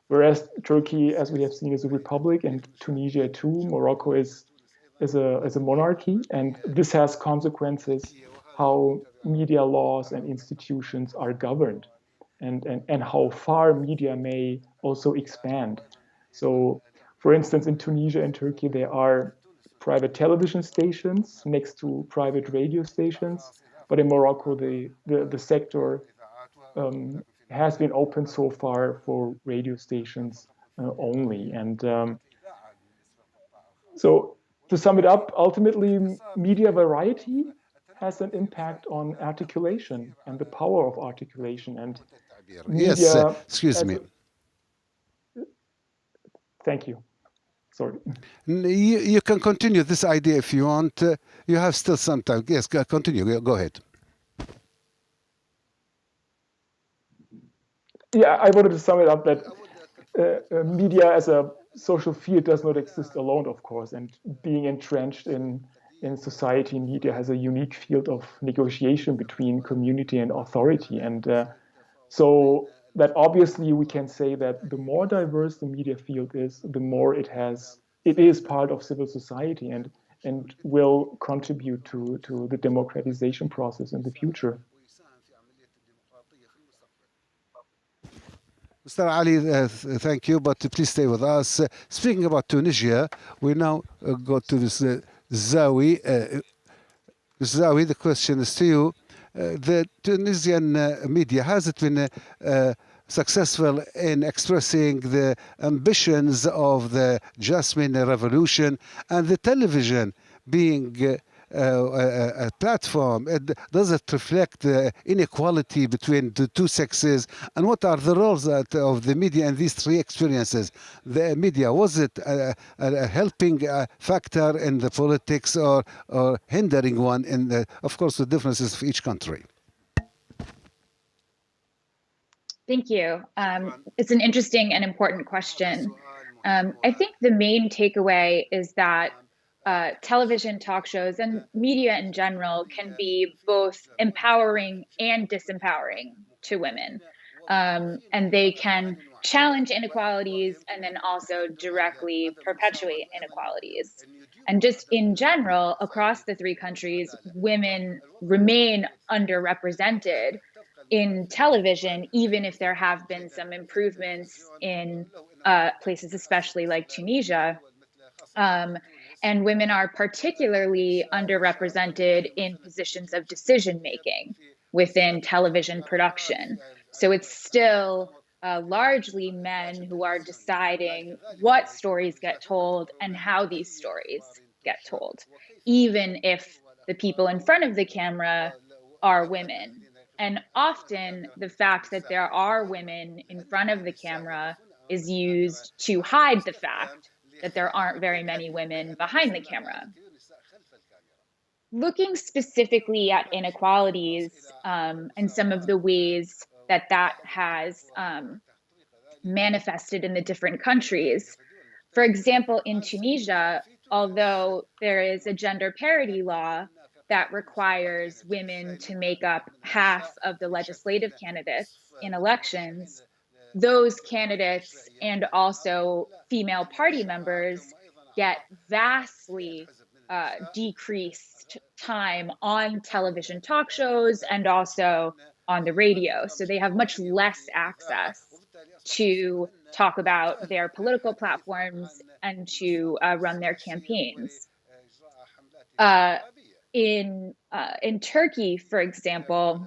Whereas Turkey, as we have seen, is a republic, and Tunisia too, Morocco is a monarchy, and this has consequences how media laws and institutions are governed, and how far media may also expand. So, for instance, in Tunisia and Turkey, there are private television stations next to private radio stations, but in Morocco, the sector has been open so far for radio stations only. And so to sum it up, ultimately, media variety has an impact on articulation and the power of articulation. And Yes, media, excuse me. Thank you. Sorry. You can continue this idea if you want. You have still some time. Yes, continue. Go ahead. Yeah, I wanted to sum it up that media as a social field does not exist alone, of course, and being entrenched in society, media has a unique field of negotiation between community and authority. And so that obviously we can say that the more diverse the media field is, the more it is part of civil society and will contribute to the democratization process in the future. Mr. Ali, thank you, but please stay with us. Speaking about Tunisia, we now go to this Zawi. Zawi, the question is to you. The Tunisian media, has it been successful in expressing the ambitions of the Jasmine Revolution, and the television being a platform? Does it reflect the inequality between the two sexes? And what are the roles of the media in these three experiences? The media, was it a helping factor in the politics, or hindering one in the, of course, the differences of each country? Thank you. It's an interesting and important question. I think the main takeaway is that television, talk shows, and media in general can be both empowering and disempowering to women. And they can challenge inequalities and then also directly perpetuate inequalities. And just in general, across the three countries, women remain underrepresented in television, even if there have been some improvements in places, especially like Tunisia. And women are particularly underrepresented in positions of decision making within television production. So it's still largely men who are deciding what stories get told and how these stories get told, even if the people in front of the camera are women. And often the fact that there are women in front of the camera is used to hide the fact that there aren't very many women behind the camera. Looking specifically at inequalities and some of the ways that that has manifested in the different countries. For example, in Tunisia, although there is a gender parity law that requires women to make up half of the legislative candidates in elections, those candidates and also female party members get vastly decreased time on television talk shows and also on the radio. So they have much less access to talk about their political platforms and to run their campaigns. In Turkey, for example,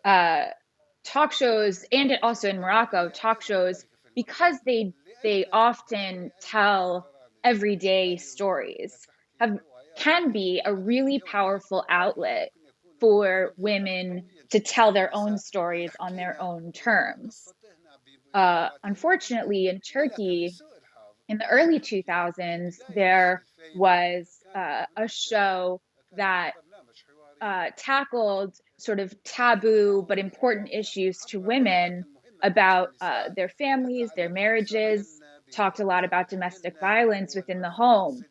talk shows, and also in Morocco, talk shows, because they often tell everyday stories, can be a really powerful outlet for women to tell their own stories on their own terms. Unfortunately, in Turkey, in the early 2000s, there was a show that tackled sort of taboo but important issues to women about their families, their marriages, talked a lot about domestic violence within the home.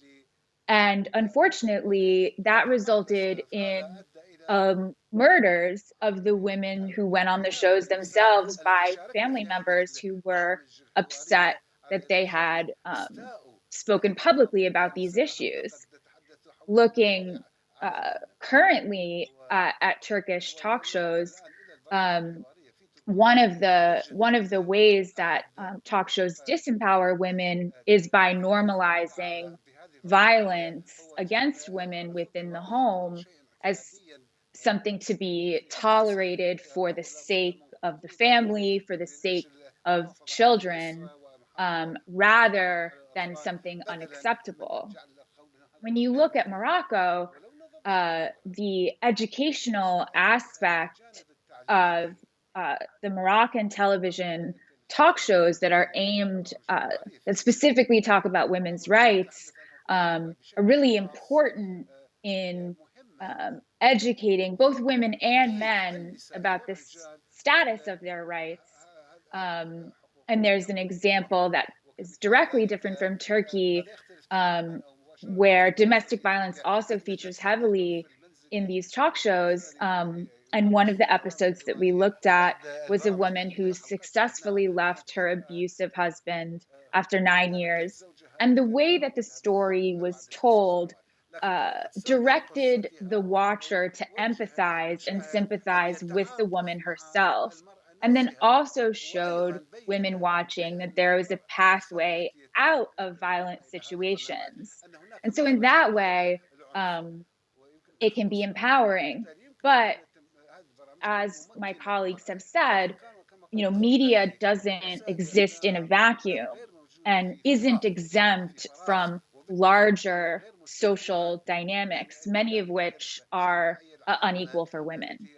And unfortunately, that resulted in murders of the women who went on the shows themselves by family members who were upset that they had spoken publicly about these issues. Looking currently at Turkish talk shows, one of the ways that talk shows disempower women is by normalizing violence against women within the home as something to be tolerated for the sake of the family, for the sake of children, rather than something unacceptable. When you look at Morocco, the educational aspect of the Moroccan television talk shows that are aimed, that specifically talk about women's rights, are really important in educating both women and men about the status of their rights. And there's an example that is directly different from Turkey, where domestic violence also features heavily in these talk shows. And one of the episodes that we looked at was a woman who successfully left her abusive husband after 9 years. And the way that the story was told directed the watcher to empathize and sympathize with the woman herself. And then also showed women watching that there was a pathway out of violent situations. And so in that way, it can be empowering. But as my colleagues have said, media doesn't exist in a vacuum and isn't exempt from larger social dynamics, many of which are unequal for women.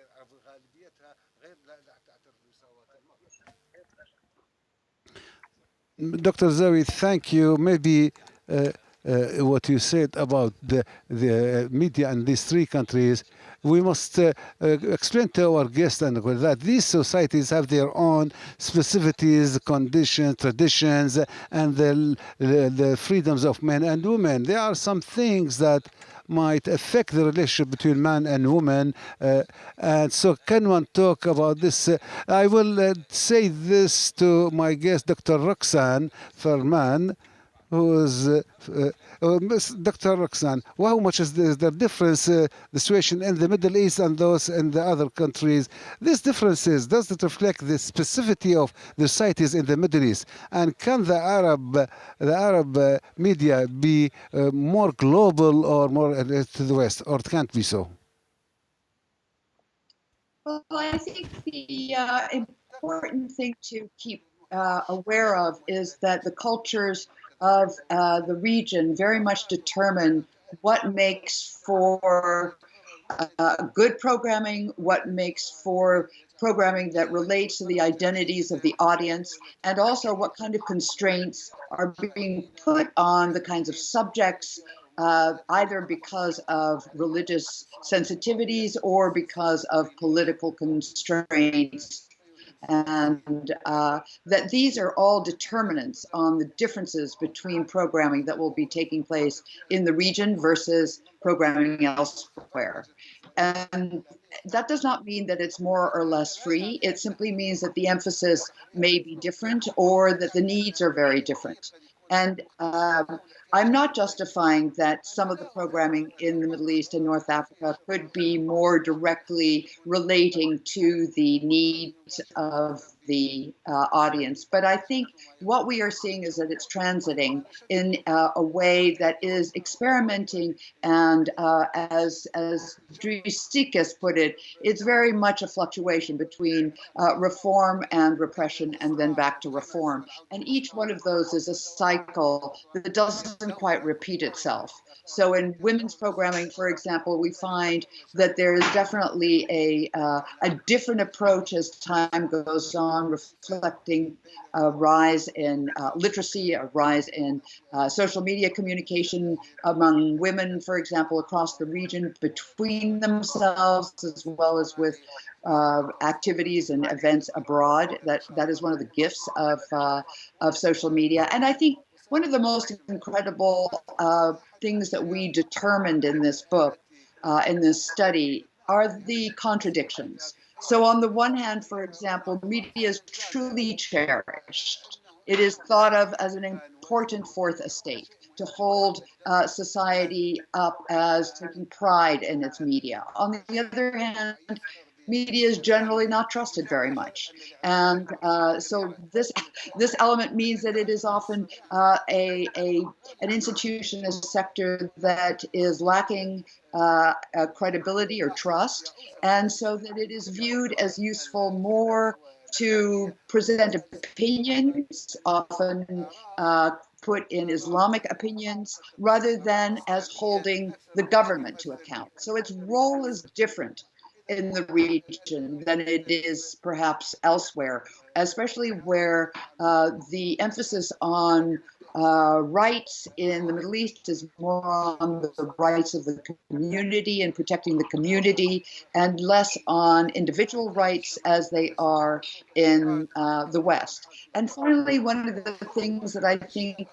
Dr. Zawi, thank you. Maybe what you said about the media in these three countries, we must explain to our guests and that these societies have their own specificities, conditions, traditions, and the freedoms of men and women. There are some things that might affect the relationship between man and woman. And so can one talk about this? I will say this to my guest, Dr. Roxanne Farman, who is Dr. Roxanne. How much is the difference, the situation in the Middle East and those in the other countries? These differences, does it reflect the specificity of the societies in the Middle East? And can the Arab media be more global or more to the West, or it can't be so? Well, I think the important thing to keep aware of is that the cultures of the region very much determine what makes for good programming, what makes for programming that relates to the identities of the audience, and also what kind of constraints are being put on the kinds of subjects, either because of religious sensitivities or because of political constraints. And that these are all determinants on the differences between programming that will be taking place in the region versus programming elsewhere. And that does not mean that it's more or less free. It simply means that the emphasis may be different or that the needs are very different. And I'm not justifying that some of the programming in the Middle East and North Africa could be more directly relating to the needs of the audience. But I think what we are seeing is that it's transiting in a way that is experimenting, and as Dries put it, it's very much a fluctuation between reform and repression and then back to reform. And each one of those is a cycle that doesn't quite repeat itself. So in women's programming, for example, we find that there is definitely a different approach as time goes on, reflecting a rise in literacy, a rise in social media communication among women, for example, across the region, between themselves, as well as with activities and events abroad. That is one of the gifts of social media. And I think one of the most incredible things that we determined in this book, in this study, are the contradictions. So on the one hand, for example, media is truly cherished. It is thought of as an important fourth estate to hold society up as taking pride in its media. On the other hand, media is generally not trusted very much, and so this element means that it is often an institution, a sector that is lacking credibility or trust, and so that it is viewed as useful more to present opinions, often put in Islamic opinions, rather than as holding the government to account. So its role is different in the region than it is perhaps elsewhere, especially where the emphasis on rights in the Middle East is more on the rights of the community and protecting the community, and less on individual rights as they are in the West. And finally, one of the things that I think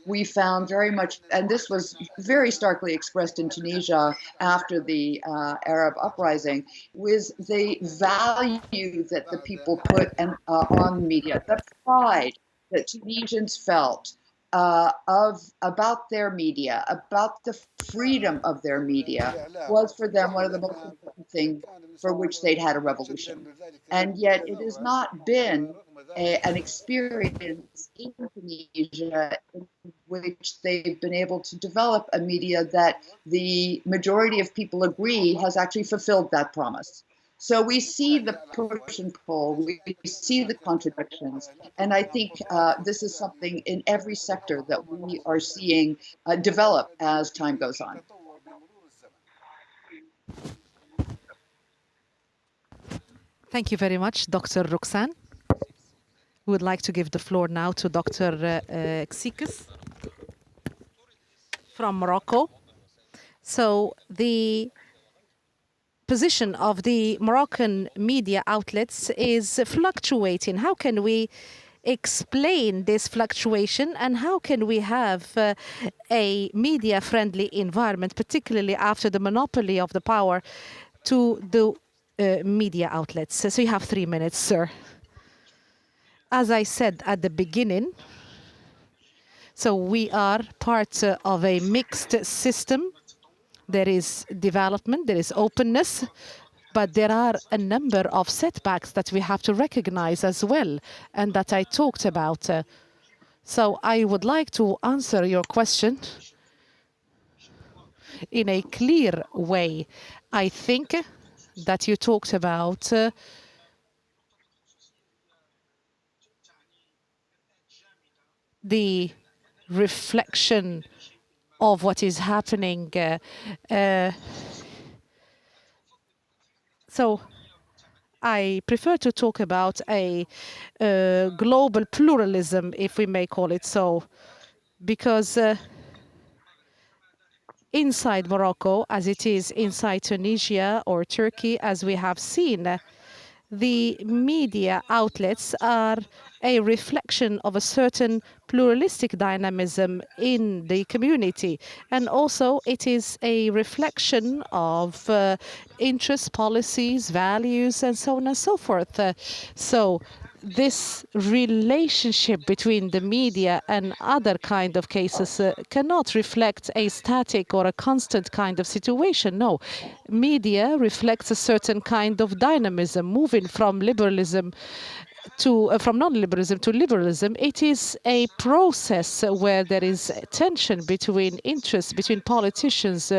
we found very much, and this was very starkly expressed in Tunisia after the Arab uprising, was the value that the people put on media, the pride that Tunisians felt about their media, about the freedom of their media, was for them one of the most important things for which they'd had a revolution. And yet it has not been an experience in Tunisia in which they've been able to develop a media that the majority of people agree has actually fulfilled that promise. So we see the push and pull, we see the contradictions, and I think this is something in every sector that we are seeing develop as time goes on. Thank you very much, Dr. Roxanne. We would like to give the floor now to Dr. Xikis from Morocco. So the position of the Moroccan media outlets is fluctuating. How can we explain this fluctuation, and how can we have a media-friendly environment, particularly after the monopoly of the power to the media outlets? So you have 3 minutes, sir. As I said at the beginning, so we are part of a mixed system. There is development, there is openness, but there are a number of setbacks that we have to recognize as well, and that I talked about. So I would like to answer your question in a clear way. I think that you talked about the reflection of what is happening. So I prefer to talk about a global pluralism, if we may call it so, because inside Morocco, as it is inside Tunisia or Turkey, as we have seen, the media outlets are a reflection of a certain pluralistic dynamism in the community. And also it is a reflection of interests, policies, values, and so on and so forth. So this relationship between the media and other kind of cases cannot reflect a static or a constant kind of situation. No, media reflects a certain kind of dynamism, moving from liberalism to from non-liberalism to liberalism. It is a process where there is tension between interests, between politicians,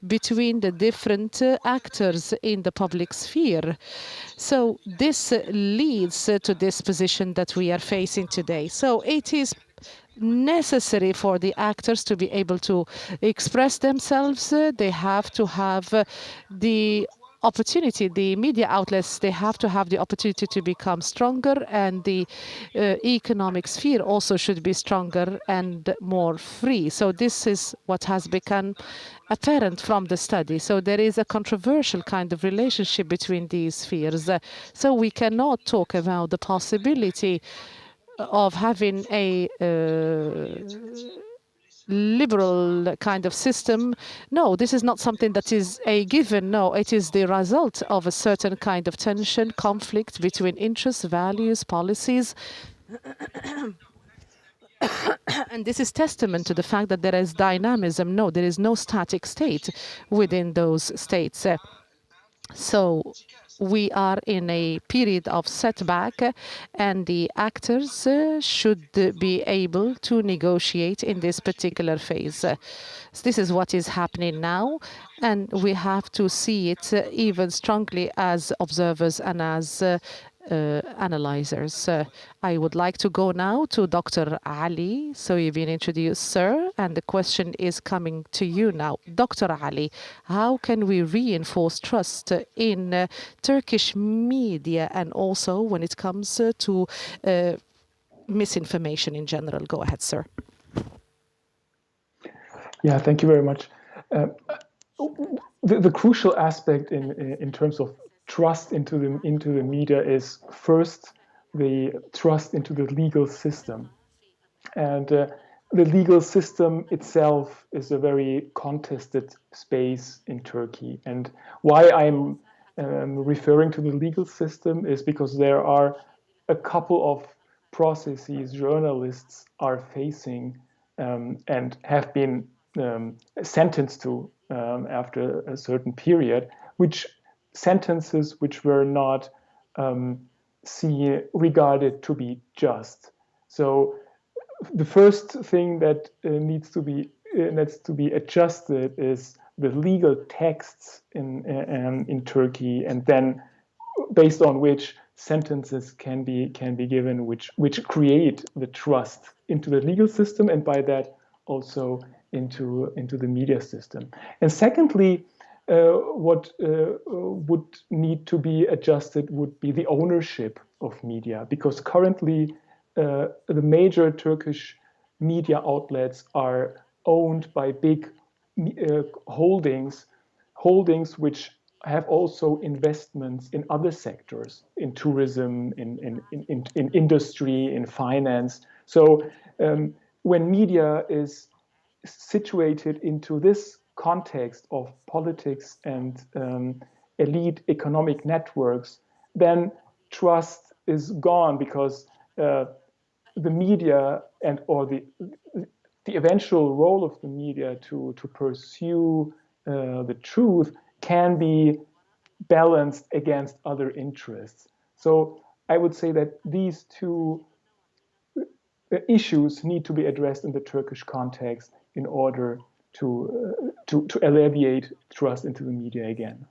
between the different actors in the public sphere. So this leads to this position that we are facing today. So it is necessary for the actors to be able to express themselves. They have to have the opportunity, the media outlets, they have to have the opportunity to become stronger, and the economic sphere also should be stronger and more free. So this is what has become apparent from the study. So there is a controversial kind of relationship between these spheres. So we cannot talk about the possibility of having a liberal kind of system. No, this is not something that is a given. No, it is the result of a certain kind of tension, conflict between interests, values, policies. And this is testament to the fact that there is dynamism. No, there is no static state within those states. So we are in a period of setback, and the actors should be able to negotiate in this particular phase. So this is what is happening now, and we have to see it even strongly as observers and as analyzers. I would like to go now to Dr. Ali. So you've been introduced, sir, and the question is coming to you now. Dr. Ali, how can we reinforce trust in Turkish media, and also when it comes to misinformation in general? Go ahead, sir. Yeah, thank you very much. The crucial aspect in terms of trust into the media is first the trust into the legal system, and the legal system itself is a very contested space in Turkey. And why I'm referring to the legal system is because there are a couple of processes journalists are facing and have been sentenced to after a certain period, which sentences which were not regarded to be just. So the first thing that needs to be adjusted is the legal texts in Turkey, and then based on which sentences can be given, which create the trust into the legal system, and by that also into the media system. And secondly, what would need to be adjusted would be the ownership of media, because currently the major Turkish media outlets are owned by big holdings which have also investments in other sectors, in tourism, in industry, in finance. So when media is situated into this context of politics and elite economic networks, then trust is gone, because the media or the eventual role of the media to pursue the truth can be balanced against other interests. So I would say that these two issues need to be addressed in the Turkish context in order to alleviate trust into the media again.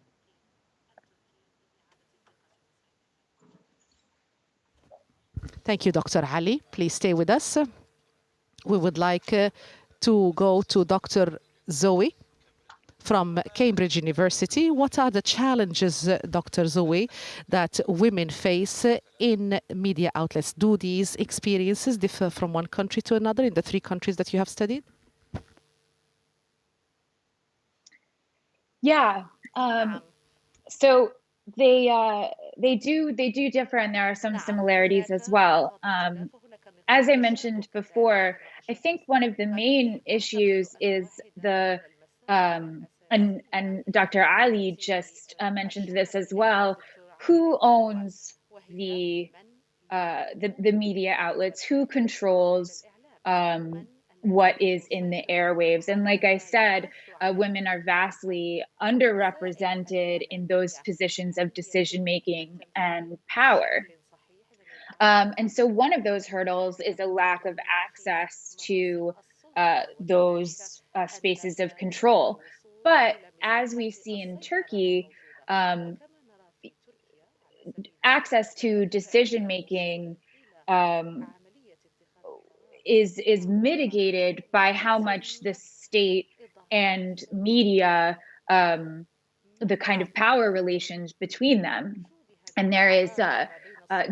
Thank you, Dr. Ali. Please stay with us. we would like to go to Dr. Zoe from Cambridge University. What are the challenges, Dr. Zoe, that women face in media outlets? Do these experiences differ from one country to another in the 3 countries that you have studied? Yeah. So they do differ, and there are some similarities as well. As I mentioned before, I think one of the main issues is and Dr. Ali just mentioned this as well. Who owns the media outlets? Who controls what is in the airwaves? And like I said, women are vastly underrepresented in those positions of decision making and power. And so one of those hurdles is a lack of access to those spaces of control. But as we see in Turkey, access to decision making is mitigated by how much the state and media, the kind of power relations between them. And there is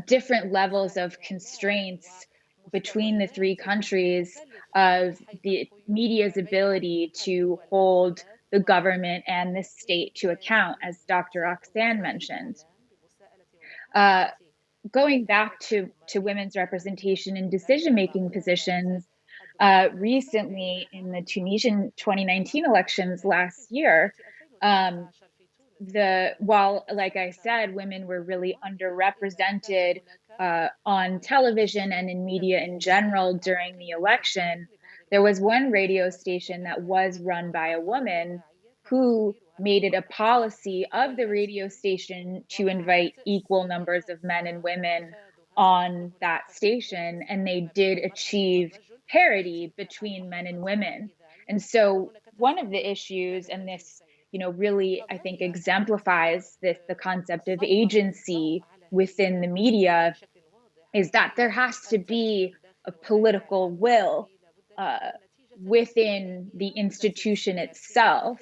different levels of constraints between the 3 countries of the media's ability to hold the government and the state to account, as Dr. Roxanne mentioned. Going back to women's representation in decision-making positions, recently in the Tunisian 2019 elections last year, while, like I said, women were really underrepresented on television and in media in general during the election, there was one radio station that was run by a woman who made it a policy of the radio station to invite equal numbers of men and women on that station, and they did achieve parity between men and women. And so one of the issues, and this really, I think, exemplifies the concept of agency within the media, is that there has to be a political will within the institution itself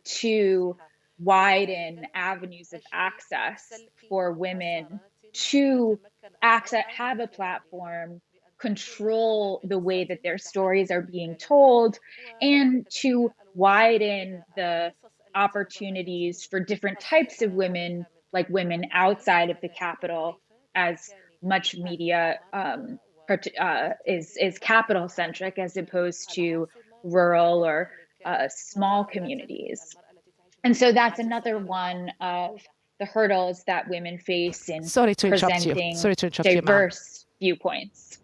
to widen avenues of access for women to have a platform, control the way that their stories are being told, and to widen the opportunities for different types of women, like women outside of the capital, as much media is capital centric as opposed to rural or small communities. And so that's another one of the hurdles that women face in presenting diverse viewpoints.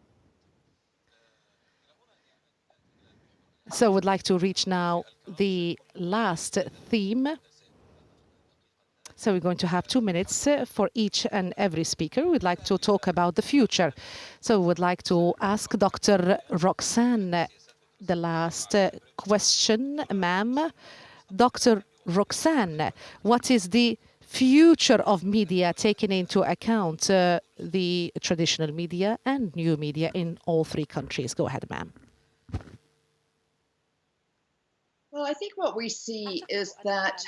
So I would like to reach now the last theme. So we're going to have 2 minutes for each and every speaker. We'd like to talk about the future. So we would like to ask Dr. Roxanne the last question, ma'am. Dr. Roxanne, what is the future of media taking into account the traditional media and new media in all 3 countries? Go ahead, ma'am. Well, I think what we see is that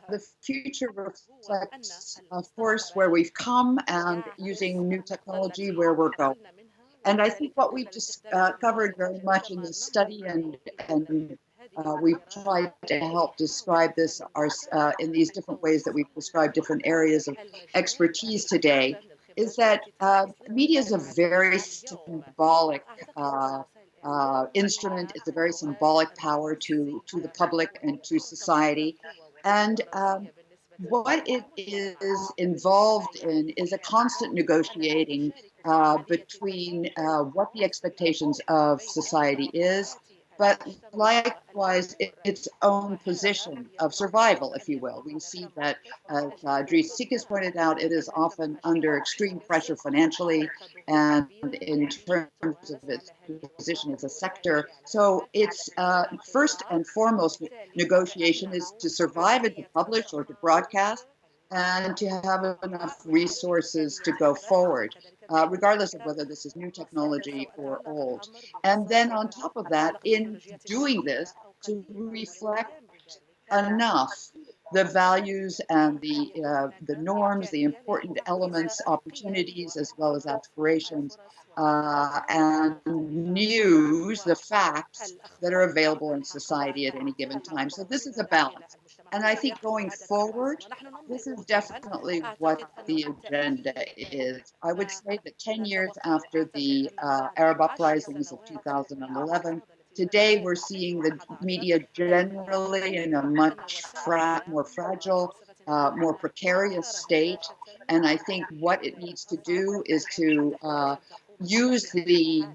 the future reflects, of course, where we've come and using new technology, where we're going. And I think what we've discovered very much in this study, and we've tried to help describe this in these different ways that we've described different areas of expertise today, is that media is a very symbolic instrument. It's a very symbolic power to the public and to society. And what it is involved in is a constant negotiating between what the expectations of society is, but likewise its own position of survival, if you will. We see that, as Dries Siekes pointed out, it is often under extreme pressure financially and in terms of its position as a sector. So its first and foremost negotiation is to survive and to publish or to broadcast. and to have enough resources to go forward, regardless of whether this is new technology or old. And then on top of that, in doing this, to reflect enough the values and the norms, the important elements, opportunities, as well as aspirations, and news, the facts that are available in society at any given time. So this is a balance. And I think going forward, this is definitely what the agenda is. I would say that 10 years after the Arab uprisings of 2011, today, we're seeing the media generally in a much more fragile, more precarious state. And I think what it needs to do is to use the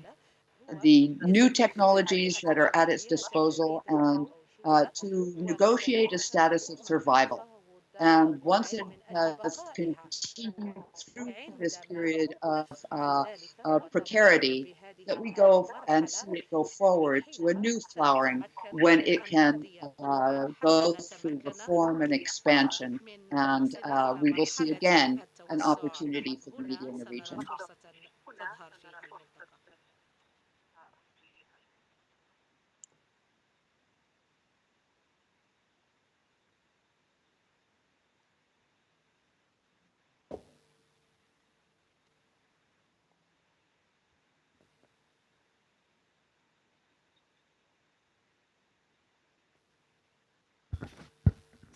new technologies that are at its disposal and to negotiate a status of survival. And once it has continued through this period of precarity, that we go and see it go forward to a new flowering when it can go through reform and expansion. And we will see again an opportunity for the media in the region.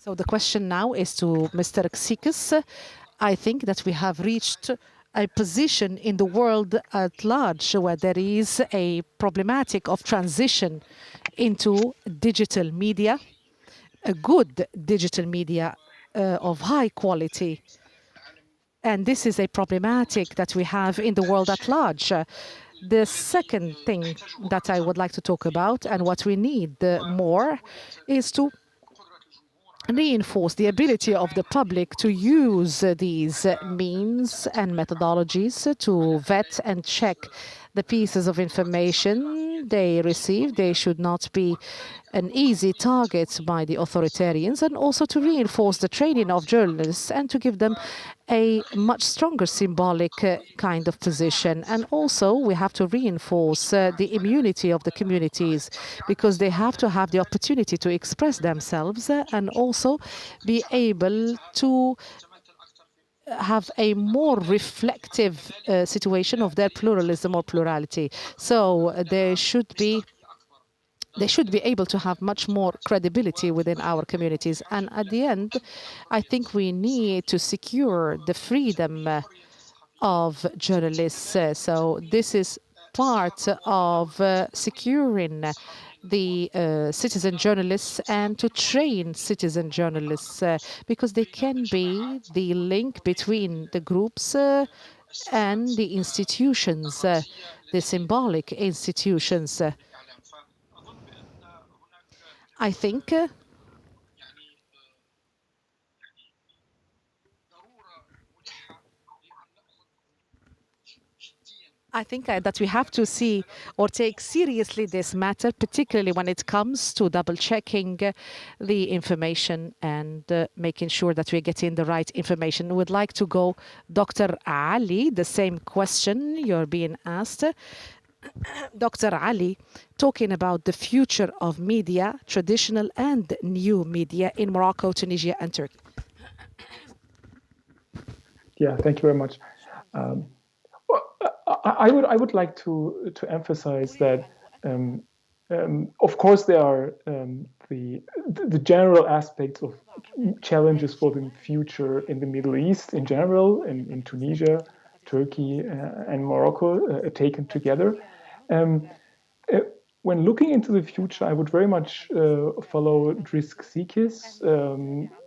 So the question now is to Mr. Xikis. I think that we have reached a position in the world at large where there is a problematic of transition into digital media, a good digital media of high quality. And this is a problematic that we have in the world at large. The second thing that I would like to talk about and what we need more is to reinforce the ability of the public to use these means and methodologies to vet and check the pieces of information they receive. They should not be an easy target by the authoritarians, and also to reinforce the training of journalists and to give them a much stronger symbolic kind of position. And also we have to reinforce the immunity of the communities, because they have to have the opportunity to express themselves and also be able to have a more reflective situation of their pluralism or plurality. So they should be able to have much more credibility within our communities. And at the end, I think we need to secure the freedom of journalists. So this is part of securing the citizen journalists and to train citizen journalists because they can be the link between the groups and the institutions, the symbolic institutions. I think that we have to see or take seriously this matter, particularly when it comes to double checking the information and making sure that we're getting the right information. We would like to go, Dr. Ali, the same question you're being asked. Dr. Ali, talking about the future of media, traditional and new media in Morocco, Tunisia, and Turkey. Yeah, thank you very much. Well, I would like to emphasize that of course there are the general aspects of challenges for the future in the Middle East in general, in Tunisia, Turkey, and Morocco taken together. When looking into the future, I would very much follow Driss Xikis,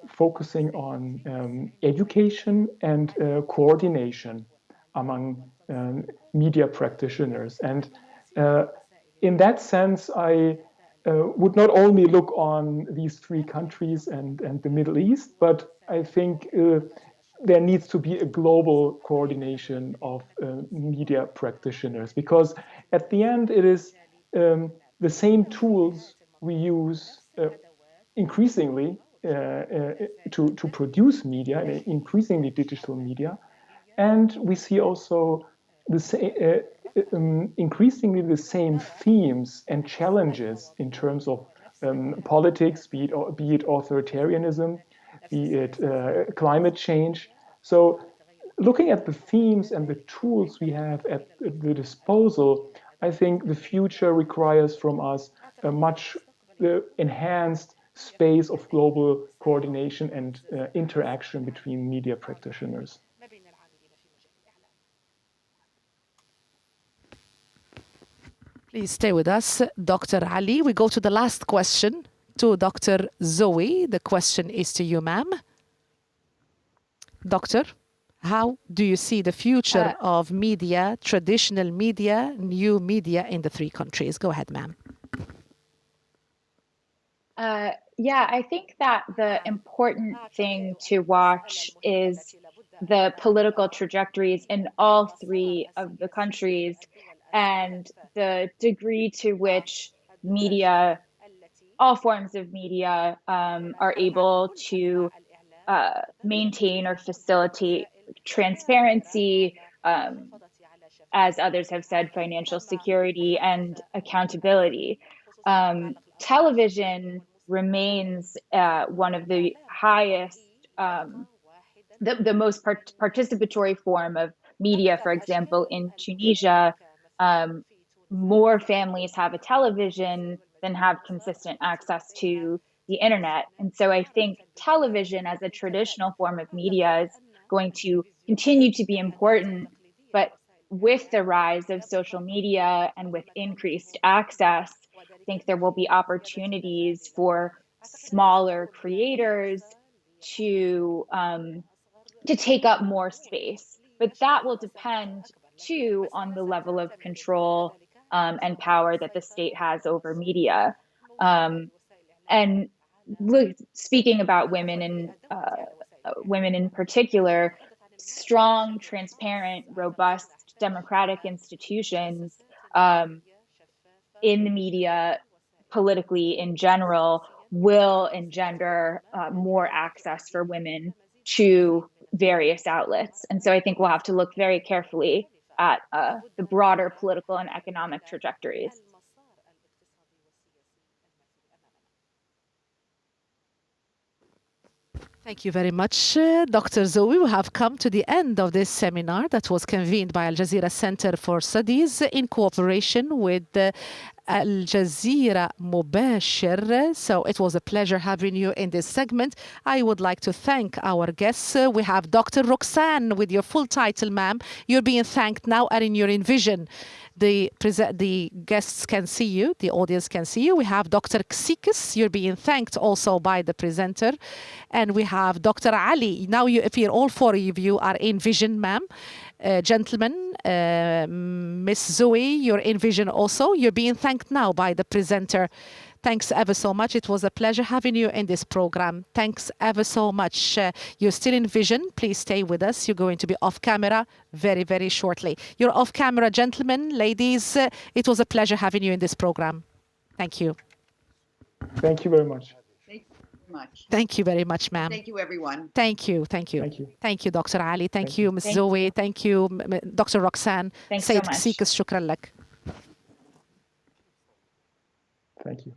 focusing on education and coordination among media practitioners. And in that sense, I would not only look on these three countries and the Middle East, but I think there needs to be a global coordination of media practitioners, because at the end it is the same tools we use increasingly to produce media, and increasingly digital media. And we see also increasingly the same themes and challenges in terms of politics, be it authoritarianism, be it climate change. So looking at the themes and the tools we have at the disposal, I think the future requires from us a much enhanced space of global coordination and interaction between media practitioners. Please stay with us, Dr. Ali. We go to the last question to Dr. Zoe. The question is to you, ma'am. Doctor, how do you see the future of media, traditional media, new media in the three countries? Go ahead, ma'am. Yeah, I think that the important thing to watch is the political trajectories in all three of the countries and the degree to which media, all forms of media, are able to maintain or facilitate transparency, as others have said, financial security and accountability. Television remains one of the highest, the most participatory form of media. For example, in Tunisia, more families have a television than have consistent access to the internet. And so I think television as a traditional form of media is going to continue to be important, but with the rise of social media and with increased access, I think there will be opportunities for smaller creators to take up more space. But that will depend too on the level of control and power that the state has over media. And speaking about women in particular, strong, transparent, robust democratic institutions in the media, politically in general, will engender more access for women to various outlets. And so I think we'll have to look very carefully at the broader political and economic trajectories. Thank you very much, Dr. Zoe. We have come to the end of this seminar that was convened by Al Jazeera Center for Studies in cooperation with Al Jazeera Mubashir. So it was a pleasure having you in this segment. I would like to thank our guests. We have Dr. Roxanne with your full title, ma'am. You're being thanked now and in your Envision. The guests can see you, the audience can see you. We have Dr. Xikas, you're being thanked also by the presenter. And we have Dr. Ali. Now you appear, all four of you are in Vision, ma'am. Gentlemen, Miss Zoe, you're in Vision also. You're being thanked now by the presenter. Thanks ever so much. It was a pleasure having you in this program. Thanks ever so much. You're still in Vision. Please stay with us. You're going to be off camera very, very shortly. You're off camera, gentlemen, ladies. It was a pleasure having you in this program. Thank you. Thank you very much. Thank you very much. Thank you very much, ma'am. Thank you, everyone. Thank you. Thank you. Thank you. Thank you, Dr. Ali. Thank you, Ms. Thank Zoe. you. Thank you, Dr. Roxanne. Thanks so سيد much. كسيكس شكرا لك. Thank you.